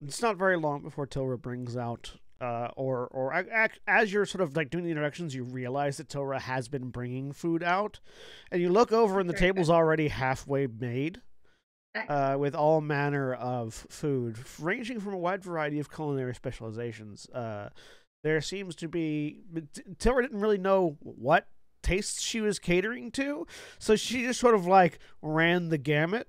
It's not very long before Tilra brings out, as you're sort of doing the introductions, you realize that Tilra has been bringing food out, and you look over and the table's already halfway made, with all manner of food, ranging from a wide variety of culinary specializations. There seems to be... Tilra didn't really know what tastes she was catering to, so she just sort of ran the gamut.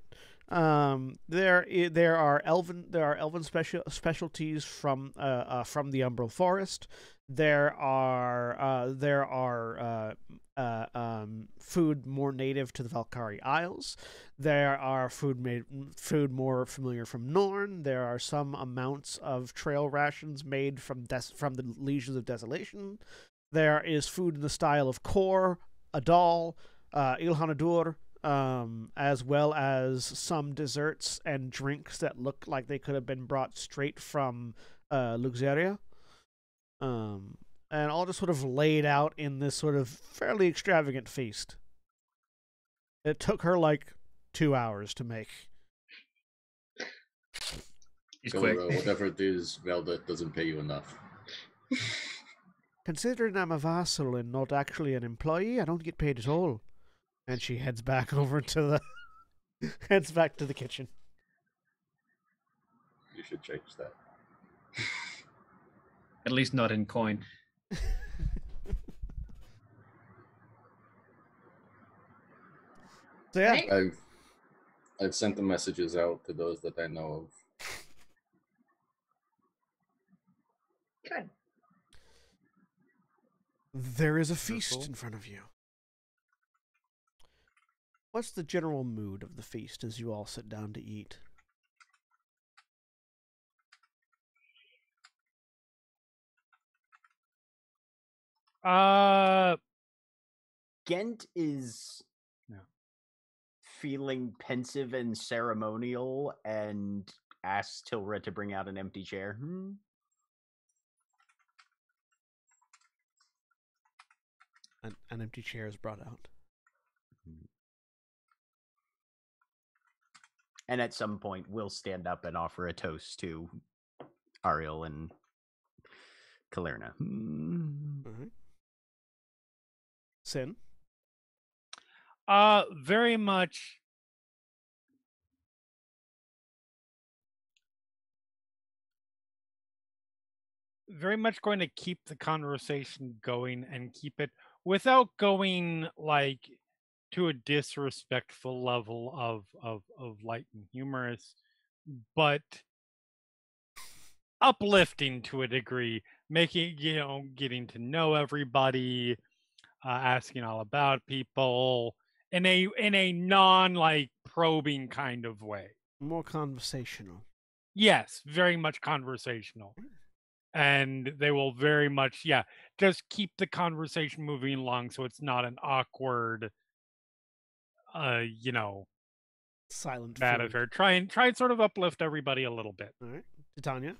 There are elven specialties from the Umbral Forest. There are food more native to the Valkyrie Isles. There are food more familiar from Norn. There are some amounts of trail rations made from the Legions of Desolation. There is food in the style of Kor, Adal, Ilhanadur, as well as some desserts and drinks that look like they could have been brought straight from Luxeria. And all just sort of laid out in this sort of fairly extravagant feast. It took her 2 hours to make. he's So, quick. whatever it is, Veldet doesn't pay you enough. Considering I'm a vassal and not actually an employee, I don't get paid at all. And she heads back over to the kitchen. you should change that. At least not in coin. So yeah, Right? I've sent the messages out to those that I know of. Good. there is a feast Wonderful. in front of you. What's the general mood of the feast as you all sit down to eat? Gent is Yeah. feeling pensive and ceremonial and asks Tilra to bring out an empty chair. An empty chair is brought out. And at some point, we'll stand up and offer a toast to Ariel and Kalerna. All right. Sin? Very much. Very much going to keep the conversation going and keep it without going like to a disrespectful level of light and humorous, but uplifting to a degree, making, getting to know everybody, asking all about people in a non like probing kind of way. More conversational. Yes, very much conversational. And they will very much, just keep the conversation moving along so it's not an awkward, Silent bad food. affair. Try and sort of uplift everybody a little bit. All right. Titania?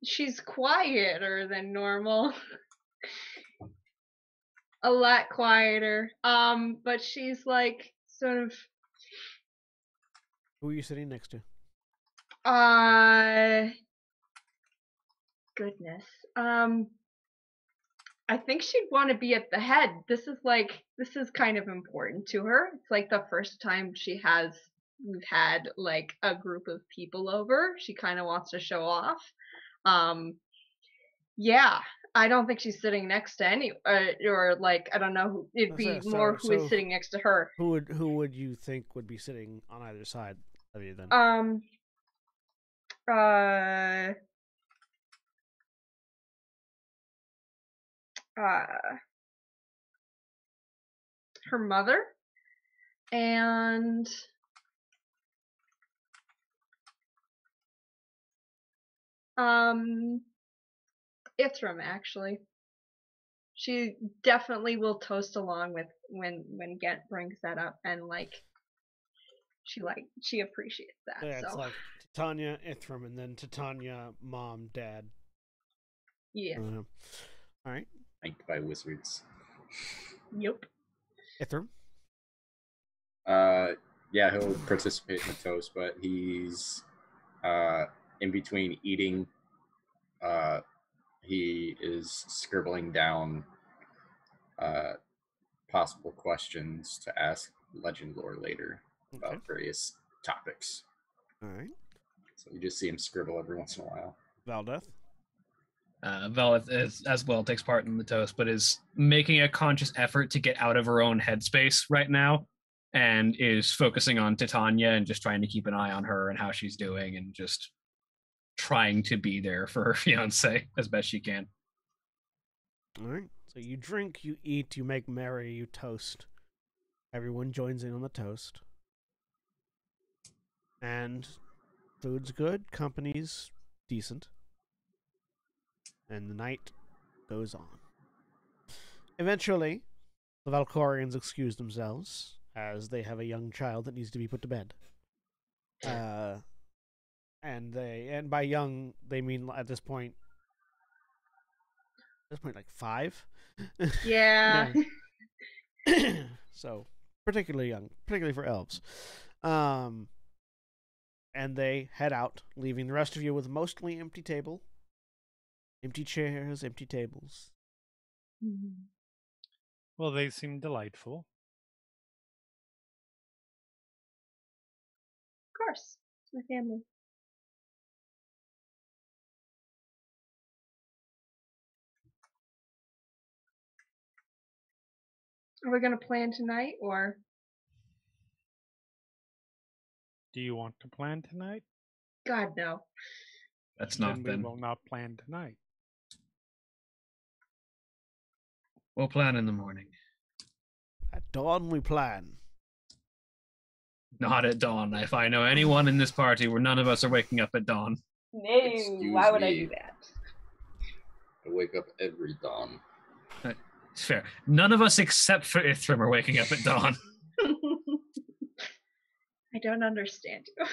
She's quieter than normal. A lot quieter. But she's like sort of Who are you sitting next to? goodness. I think she'd want to be at the head. This is kind of important to her. It's like the first time we've had like a group of people over. She kind of wants to show off. Yeah, I don't think she's sitting next to any, or like I don't know who. It'd be more who is sitting next to her. Who would you think would be sitting on either side of you then? Her mother and Ithram, actually. She definitely will toast along with when Gent brings that up, and she appreciates that. Yeah, so. It's like Titania, Ithram, and then Titania, mom, dad. Yeah. All right. Flanked by wizards. Yep. Ithram? Yeah, he'll participate in the toast, but he's in between eating. He is scribbling down possible questions to ask Legend Lore later about various topics. All right. So you just see him scribble every once in a while. Valdeth? Velith as well takes part in the toast, but is making a conscious effort to get out of her own headspace right now, and is focusing on Titania and just trying to keep an eye on her and how she's doing, and just trying to be there for her fiance as best she can. All right. So you drink, you eat, you make merry, you toast. Everyone joins in on the toast. And food's good, company's decent. And the night goes on. Eventually, the Valkorians excuse themselves, as they have a young child that needs to be put to bed. And by young, they mean at this point like 5. Yeah. So particularly young, particularly for elves. And they head out, leaving the rest of you with mostly empty table, empty chairs, empty tables. Well, they seem delightful. Of course. It's my family. Are we gonna plan tonight, or Do you want to plan tonight? God no? That's Then not we then. will not plan tonight. We'll plan in the morning. At dawn, we plan. Not at dawn. If I know anyone in this party where none of us are waking up at dawn. No. Excuse Why would I me. do that? I wake up every dawn. It's fair. None of us except for Ithrim are waking up at dawn. I don't understand you.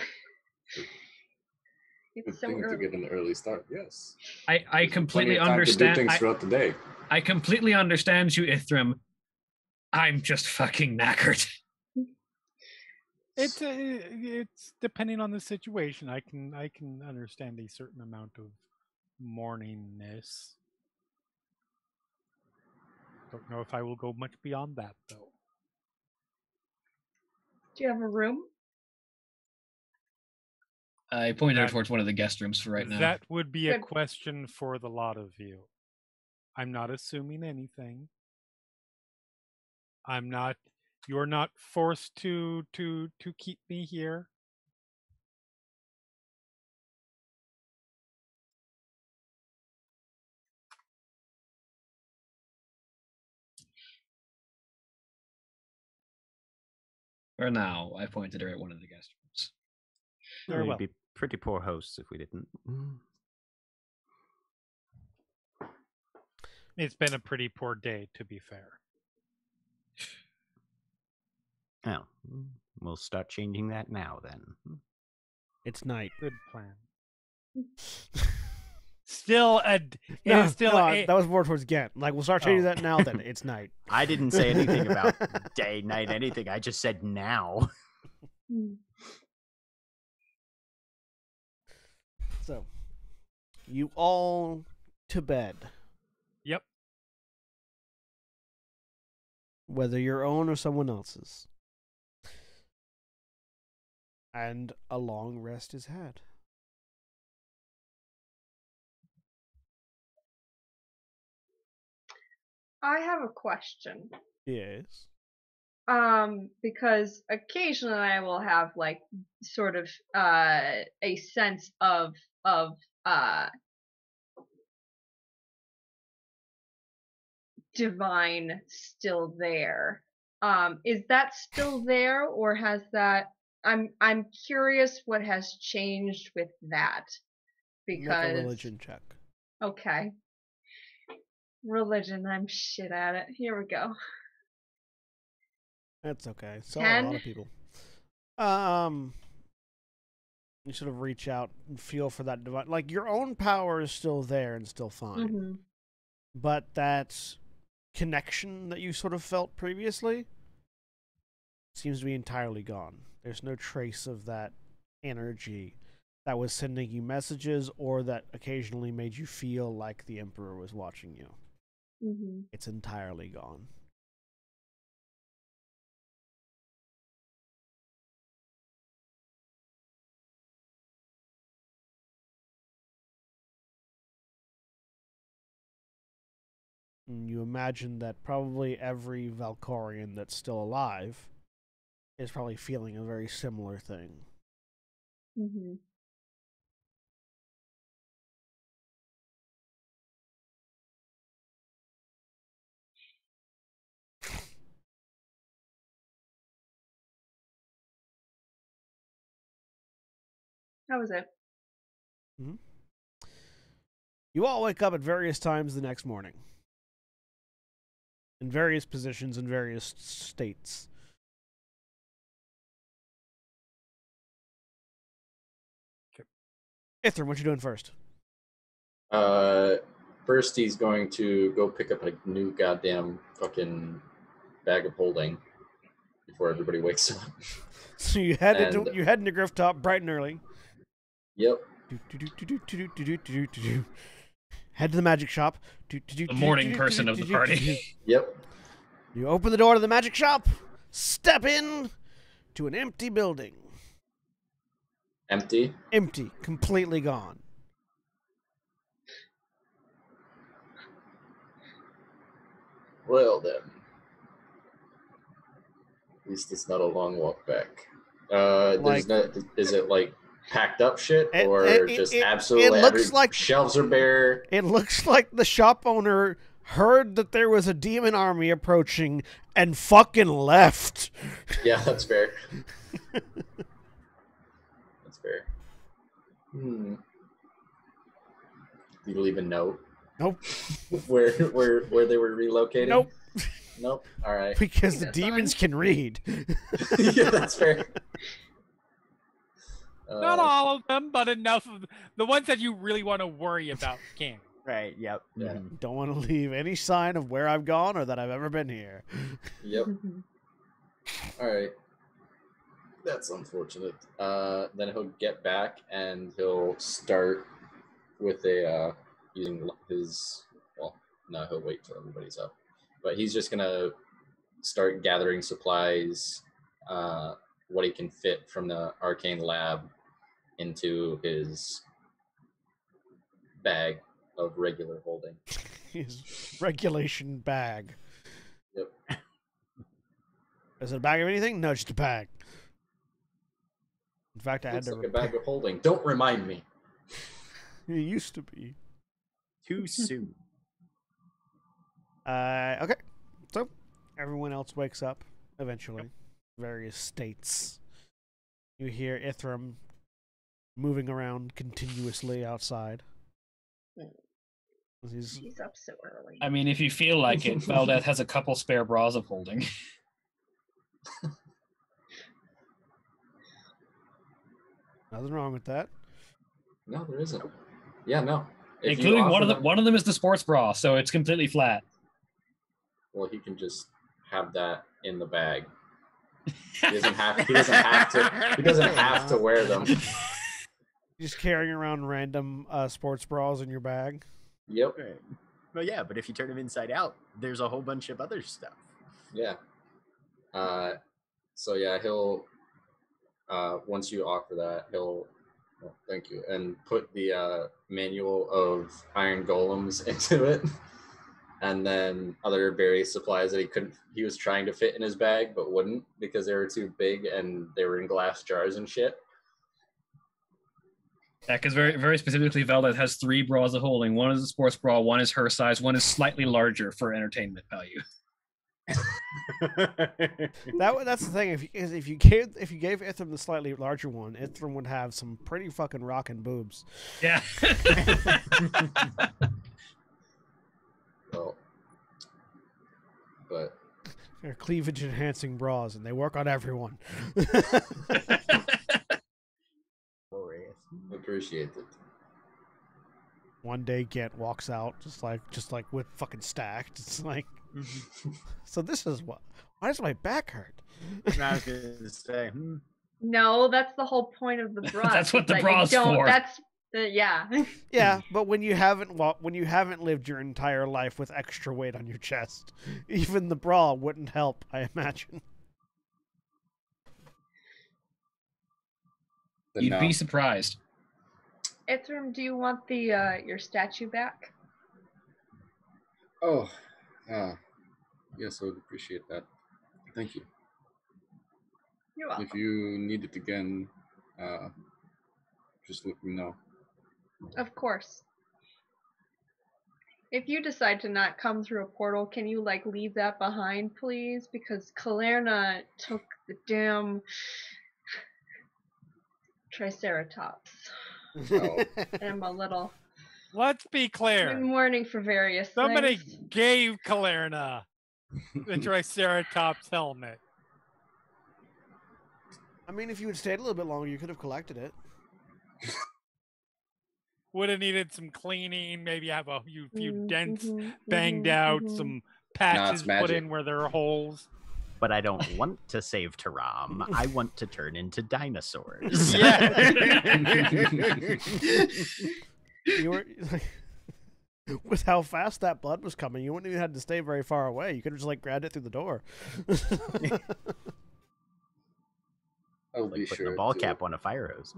Good It's so thing to early. get an early start. Yes. I Plenty completely of time understand. To do things throughout the day. I completely understand you, Ithrim. I'm just fucking knackered. It's depending on the situation. I can understand a certain amount of morningness. Don't know if I will go much beyond that though. Do you have a room? I pointed That- towards one of the guest rooms for right now. That would be a Good. question for the lot of you. I'm not assuming anything. I'm not. You're not forced to keep me here. For now, I pointed her at one of the guest rooms. Very We'd well. be pretty poor hosts if we didn't. It's been a pretty poor day, to be fair. Oh, we'll start changing that now then. It's night. Good plan. Still a. No, it's still no, a. that was more towards Ghent. Like, we'll start changing Oh. that now then. It's night. I didn't say anything about day, night, anything. I just said now. Hmm. So, you all to bed. Yep. Whether your own or someone else's. And a long rest is had. I have a question. Yes. Because occasionally I will have like sort of a sense of divine still there. Is that still there, or has that? I'm curious what has changed with that. Make Because a religion check. okay, religion. I'm shit at it. Here we go. That's okay. So are a lot 10? of people. You sort of reach out and feel for that divine. Like, your own power is still there and still fine. Mm-hmm. But that connection that you sort of felt previously seems to be entirely gone. There's no trace of that energy that was sending you messages or that occasionally made you feel like the Emperor was watching you. Mm-hmm. It's entirely gone. And you imagine that probably every Valkorian that's still alive is probably feeling a very similar thing. Mm-hmm. How was it? You all wake up at various times the next morning. In various positions in various states. Ithram, what you doing first? First, he's going to go pick up a new goddamn fucking bag of holding before everybody wakes up. So you head And- into Grifftop bright and early. Yep. Head to the magic shop. The morning person of the party. Yep. You open the door to the magic shop. Step in to an empty building. Empty. Empty, completely gone. Well then, at least it's not a long walk back. There's Like- no. Is it like packed up shit, It- or it- just it- absolutely it looks every like- shelves are bare? It looks like the shop owner heard that there was a demon army approaching and fucking left. Yeah, that's fair. That's fair. Did you leave a note? Nope. where they were relocating? Nope. Nope. All right. Because the That's demons can read. Yeah, that's fair. Not all of them, but enough of the ones that you really want to worry about can. Right. Yep. Yeah. mhm. Don't want to leave any sign of where I've gone or that I've ever been here. Yep. All right. That's unfortunate. Then he'll get back and he'll start with a using his. Well, no, he'll wait till everybody's up, but he's just gonna start gathering supplies, what he can fit from the arcane lab into his bag of regular holding. His regulation bag. Yep. Is it a bag of anything? No, just a bag. In fact, I had Looks to. like a bag of holding. Don't remind me. It used to be. Too soon. Okay. So, everyone else wakes up eventually. Various states. You hear Ithram moving around continuously outside. He's He's up so early. I mean, if you feel like it, Valdeth has a couple spare bras of holding. nothing wrong with that. No, there isn't. Yeah, no. If you Including offer one of them- one of them is the sports bra, so it's completely flat. Well, he can just have that in the bag. He doesn't have. He doesn't have to. He doesn't have to wear them. Just carrying around random sports bras in your bag. Yep. Right. Well, yeah, but if you turn them inside out, there's a whole bunch of other stuff. Yeah. So yeah, he'll. Once you offer that, he'll. Well, thank you, and put the manual of iron golems into it, and then other various supplies that he was trying to fit in his bag but wouldn't because they were too big and they were in glass jars and shit. Yeah, because very, very specifically, Valdeth has 3 bras of holding. One is a sports bra, one is her size, one is slightly larger for entertainment value. That's the thing. If you gave Ithram the slightly larger one, Ithram would have some pretty fucking rockin' boobs. Yeah. Well, but They're cleavage enhancing bras, and they work on everyone. Glorious. appreciate it. One day, Gant walks out just like with fucking stacked. It's like, so this is what. Why does my back hurt? And I was gonna say, No, that's the whole point of the bra. That's what is the that you bra's don't- for. That's yeah. Yeah, but when you haven't lived your entire life with extra weight on your chest, even the bra wouldn't help, I imagine. Then You'd no. be surprised. Ithram, do you want the your statue back? Oh, yes, I would appreciate that. Thank you. You're welcome. If you need it again, just let me know. Of course. If you decide to not come through a portal, can you like leave that behind, please? Because Kalerna took the damn Triceratops. Oh. I'm a little. Let's be clear. Been warning for various Somebody things. gave Kalerna the Triceratops helmet. I mean, if you had stayed a little bit longer, you could have collected it. Would have needed some cleaning, maybe have a few dents Mhm, banged mhm, out, mhm. some patches put magic. in where there are holes. but I don't want to save Tyram. I want to turn into dinosaurs. You were with how fast that blood was coming, you wouldn't even have to stay very far away. You could have just like grabbed it through the door. I'll be Like putting sure a ball to. cap on a fire hose.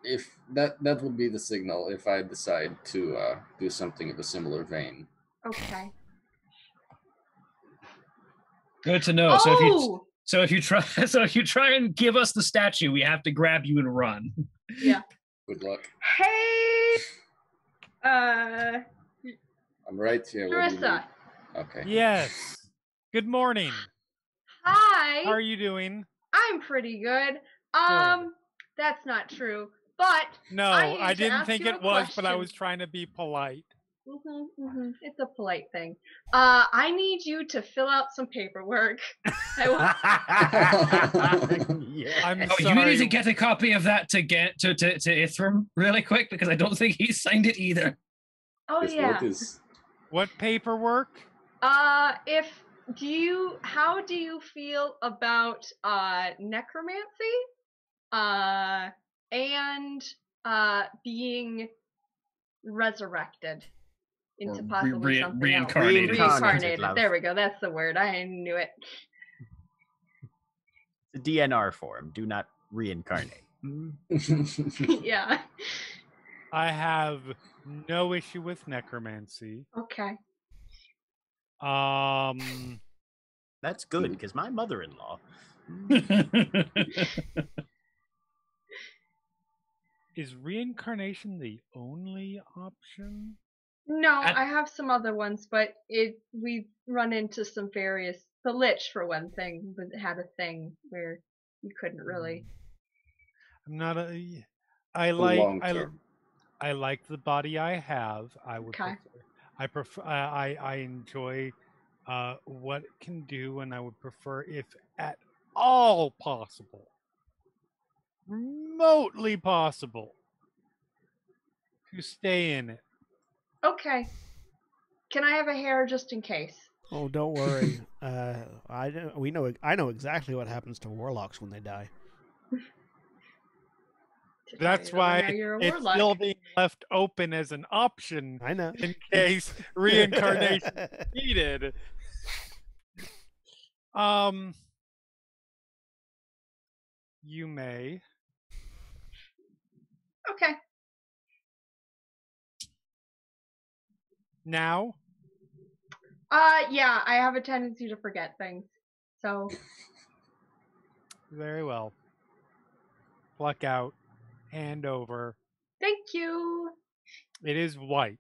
If that would be the signal if I decide to do something of a similar vein. Okay. Good to know. Oh! So if you try and give us the statue, we have to grab you and run. Yeah. Good luck. Hey! I'm right here. What do you Teresa. need? Okay. Yes. Good morning. Hi. How are you doing? I'm pretty good. That's not true. But No, I need I to didn't ask think you it a was, but I question. was trying to be polite. It's a polite thing. I need you to fill out some paperwork. Yeah. I'm Oh, sorry. you need to get a copy of that to get to Ithram really quick because I don't think he signed it either. Oh Yes, yeah. what is? What paperwork? How do you feel about necromancy? And being resurrected into Or possibly something reincarnated. else. Reincarnated, love. There we go. That's the word. I knew it. The DNR form. Do not reincarnate. Yeah. I have no issue with necromancy. Okay. That's good, because my mother-in-law. Is reincarnation the only option? No, I have some other ones, but we've run into some various. The Lich, for one thing, had a thing where you couldn't really. I'm not a. long term. I like the body I have. I would. Okay. I enjoy what it can do, and I would prefer, if at all possible, remotely possible, to stay in it. Okay. Can I have a hair just in case? Oh, don't worry. I know exactly what happens to warlocks when they die. That's why it's still being left open as an option I know. in case reincarnation is needed. You may. Okay. Now? Yeah, I have a tendency to forget things. So. Very well. Pluck out. Hand over. Thank you. It is white.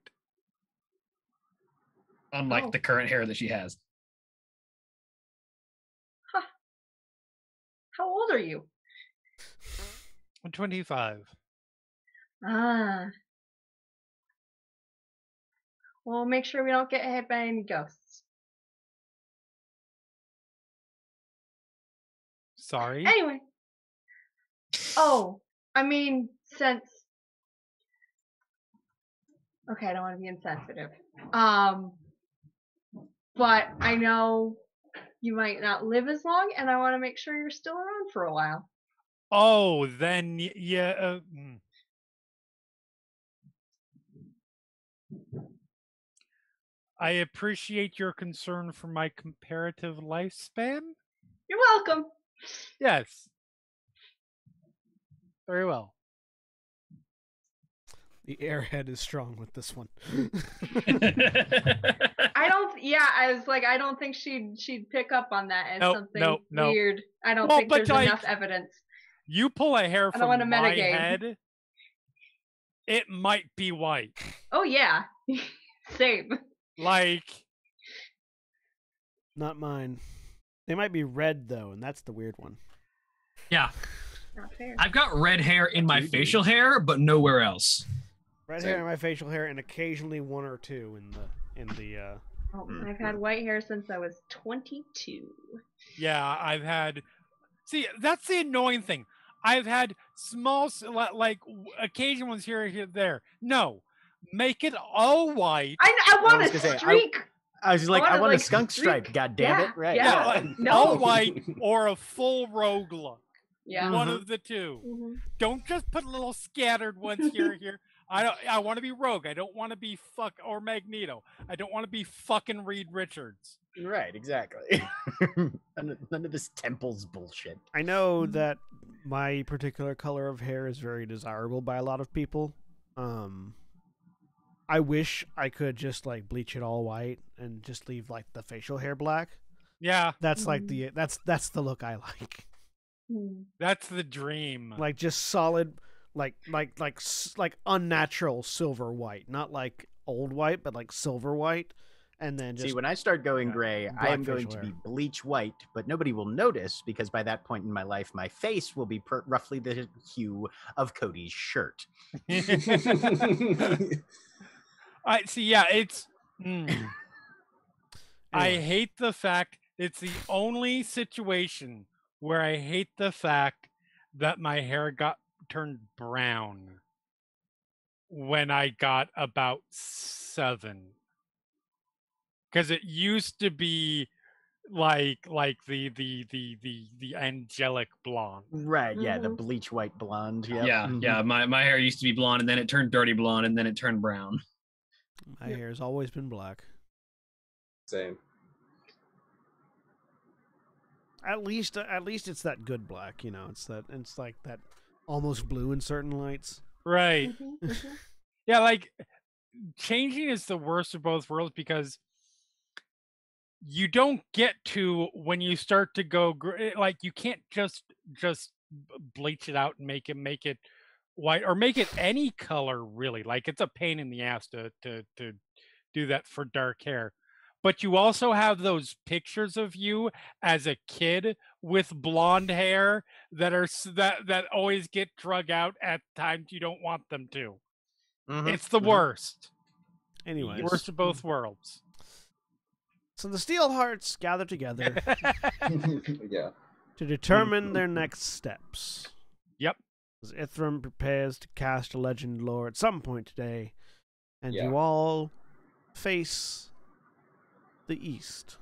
Unlike the current hair that she has. Huh. How old are you? I'm 25. Ah. Well, make sure we don't get hit by any ghosts. Sorry. Anyway. Oh, I mean, since. Okay, I don't want to be insensitive. But I know you might not live as long, and I want to make sure you're still around for a while. Oh, then yeah. I appreciate your concern for my comparative lifespan. You're welcome. Yes. Very well. The airhead is strong with this one. I was like, I don't think she'd pick up on that as something no. weird. I don't think there's enough evidence. You pull a hair from my head, it might be white. Oh yeah. Same. Like. Not mine. They might be red though, and that's the weird one. Yeah. Not fair. I've got red hair in my facial hair, but nowhere else. Red hair in my facial hair, and occasionally one or two in the. Oh, I've had white hair since I was 22. Yeah, I've had. See, that's the annoying thing. I've had small, like, occasional ones here and there. No, make it all white. I want a streak. I was like, I want a skunk streak. stripe. God damn it! Right? Yeah. Like, No. all white or a full rogue look. Yeah. One of the two. Mm-hmm. Don't just put little scattered ones here and here. I want to be rogue. I don't want to be or Magneto. I don't want to be fucking Reed Richards. Right, exactly. None of this temples bullshit. I know that My particular color of hair is very desirable by a lot of people. I wish I could just like bleach it all white and just leave like the facial hair black. Yeah, That's like that's the look I like. that's the dream. Like just solid, like unnatural silver white, not like old white, but like silver white. And then just See, when I start going yeah, gray, I black am going facial to hair. be bleach white, but nobody will notice because by that point in my life, my face will be roughly the hue of Cody's shirt. I see. Yeah, it's. I Anyway. hate the fact it's the only situation where I hate the fact that my hair got turned brown when I got about 7. Because it used to be like the angelic blonde. Right, yeah, the bleach white blonde. Yep. Yeah, Mhm. yeah. My hair used to be blonde, and then it turned dirty blonde, and then it turned brown. My hair's always been black. Same. At least it's that good black, you know. It's like that almost blue in certain lights. Right. Yeah, like changing is the worst of both worlds because you don't get to when you start to go like you can't just bleach it out and make it white or make it any color really. Like it's a pain in the ass to do that for dark hair. But you also have those pictures of you as a kid with blonde hair that are that always get drug out at times you don't want them to. Mhm. It's the worst. Anyways, Worst of both worlds. so the Steel Hearts gather together Yeah. to determine their next steps. Yep. As Ithram prepares to cast a legend lore at some point today, and Yeah. you all face the east,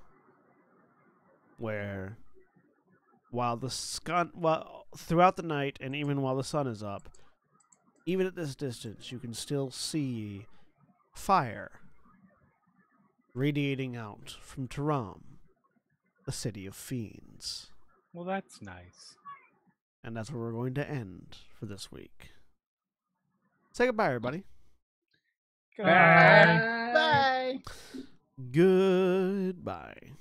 where while throughout the night and even while the sun is up, even at this distance, you can still see fire radiating out from Tyram, the city of Fiends. Well, that's nice. And that's where we're going to end for this week. Say goodbye, everybody. Bye. Goodbye.